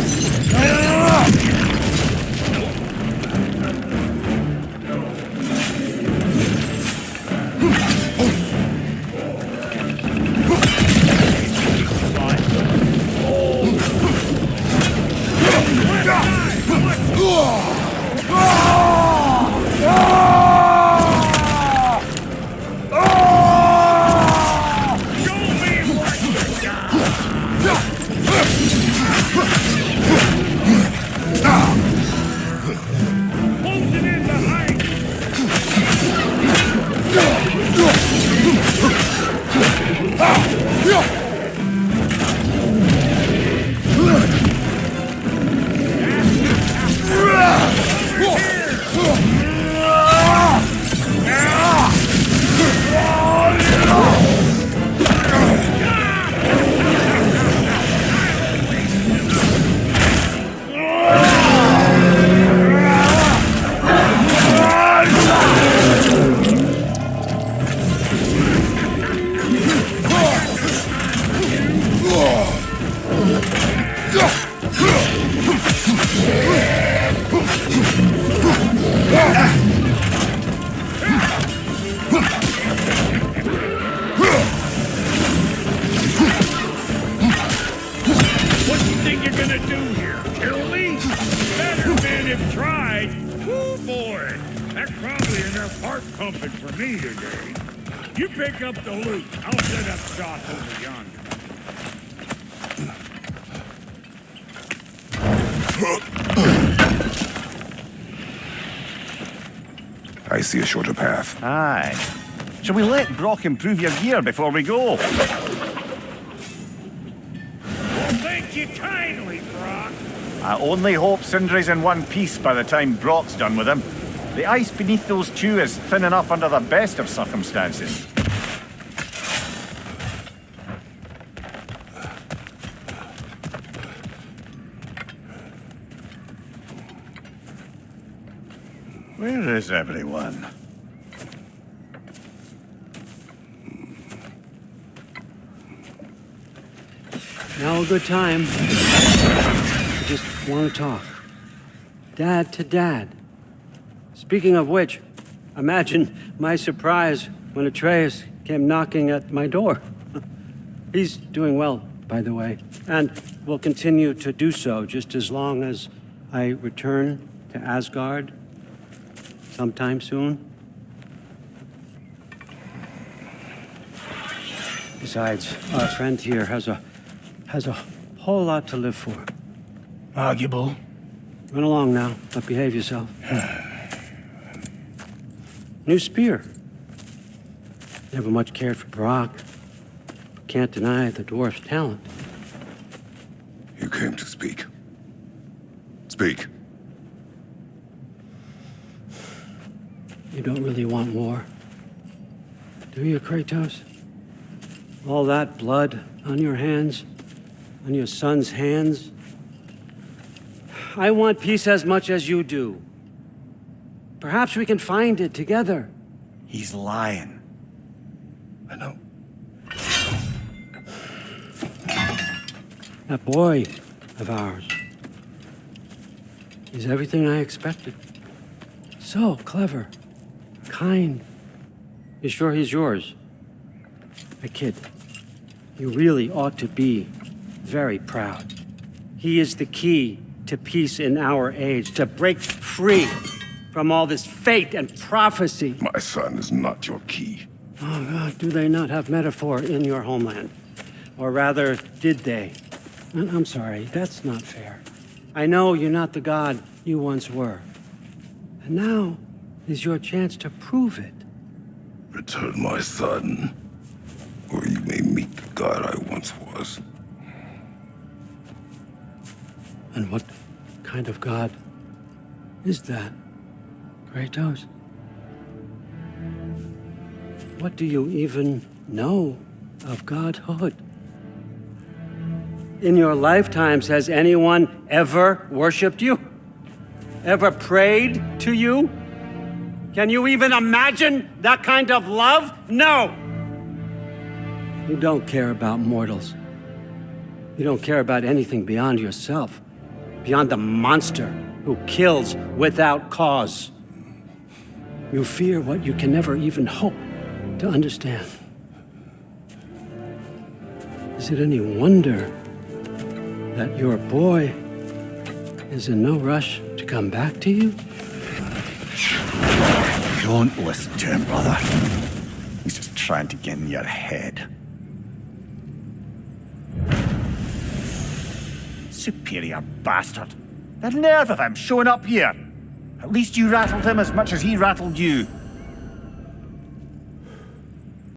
I see a shorter path. Aye. Shall we let Brock improve your gear before we go? Well, thank you kindly, Brock. I only hope Sindri's in one piece by the time Brock's done with him. The ice beneath those two is thin enough under the best of circumstances. Where is everyone? Now a good time. I just want to talk. Dad to Dad. Speaking of which, imagine my surprise when Atreus came knocking at my door. He's doing well, by the way, and will continue to do so just as long as I return to Asgard sometime soon. Besides, our friend here has a whole lot to live for. Arguable. Run along now, but behave yourself. New spear. Never much cared for Brock. Can't deny the dwarf's talent. You came to speak. Speak. You don't really want war, do you, Kratos? All that blood on your hands, on your son's hands. I want peace as much as you do. Perhaps we can find it together. He's lying. I know. That boy of ours. He's everything I expected. So clever, kind. You sure he's yours? A kid. You really ought to be very proud. He is the key to peace in our age, to break free from all this fate and prophecy. My son is not your key. Oh, God, do they not have metaphor in your homeland? Or rather, did they? I'm sorry, that's not fair. I know you're not the god you once were. And now is your chance to prove it. Return my son, or you may meet the god I once was. And what kind of god is that, Kratos? What do you even know of godhood? In your lifetimes, has anyone ever worshipped you? Ever prayed to you? Can you even imagine that kind of love? No! You don't care about mortals. You don't care about anything beyond yourself, beyond the monster who kills without cause. You fear what you can never even hope to understand. Is it any wonder that your boy is in no rush to come back to you? Don't listen to him, brother. He's just trying to get in your head. Superior bastard. The nerve of him showing up here. At least you rattled him as much as he rattled you.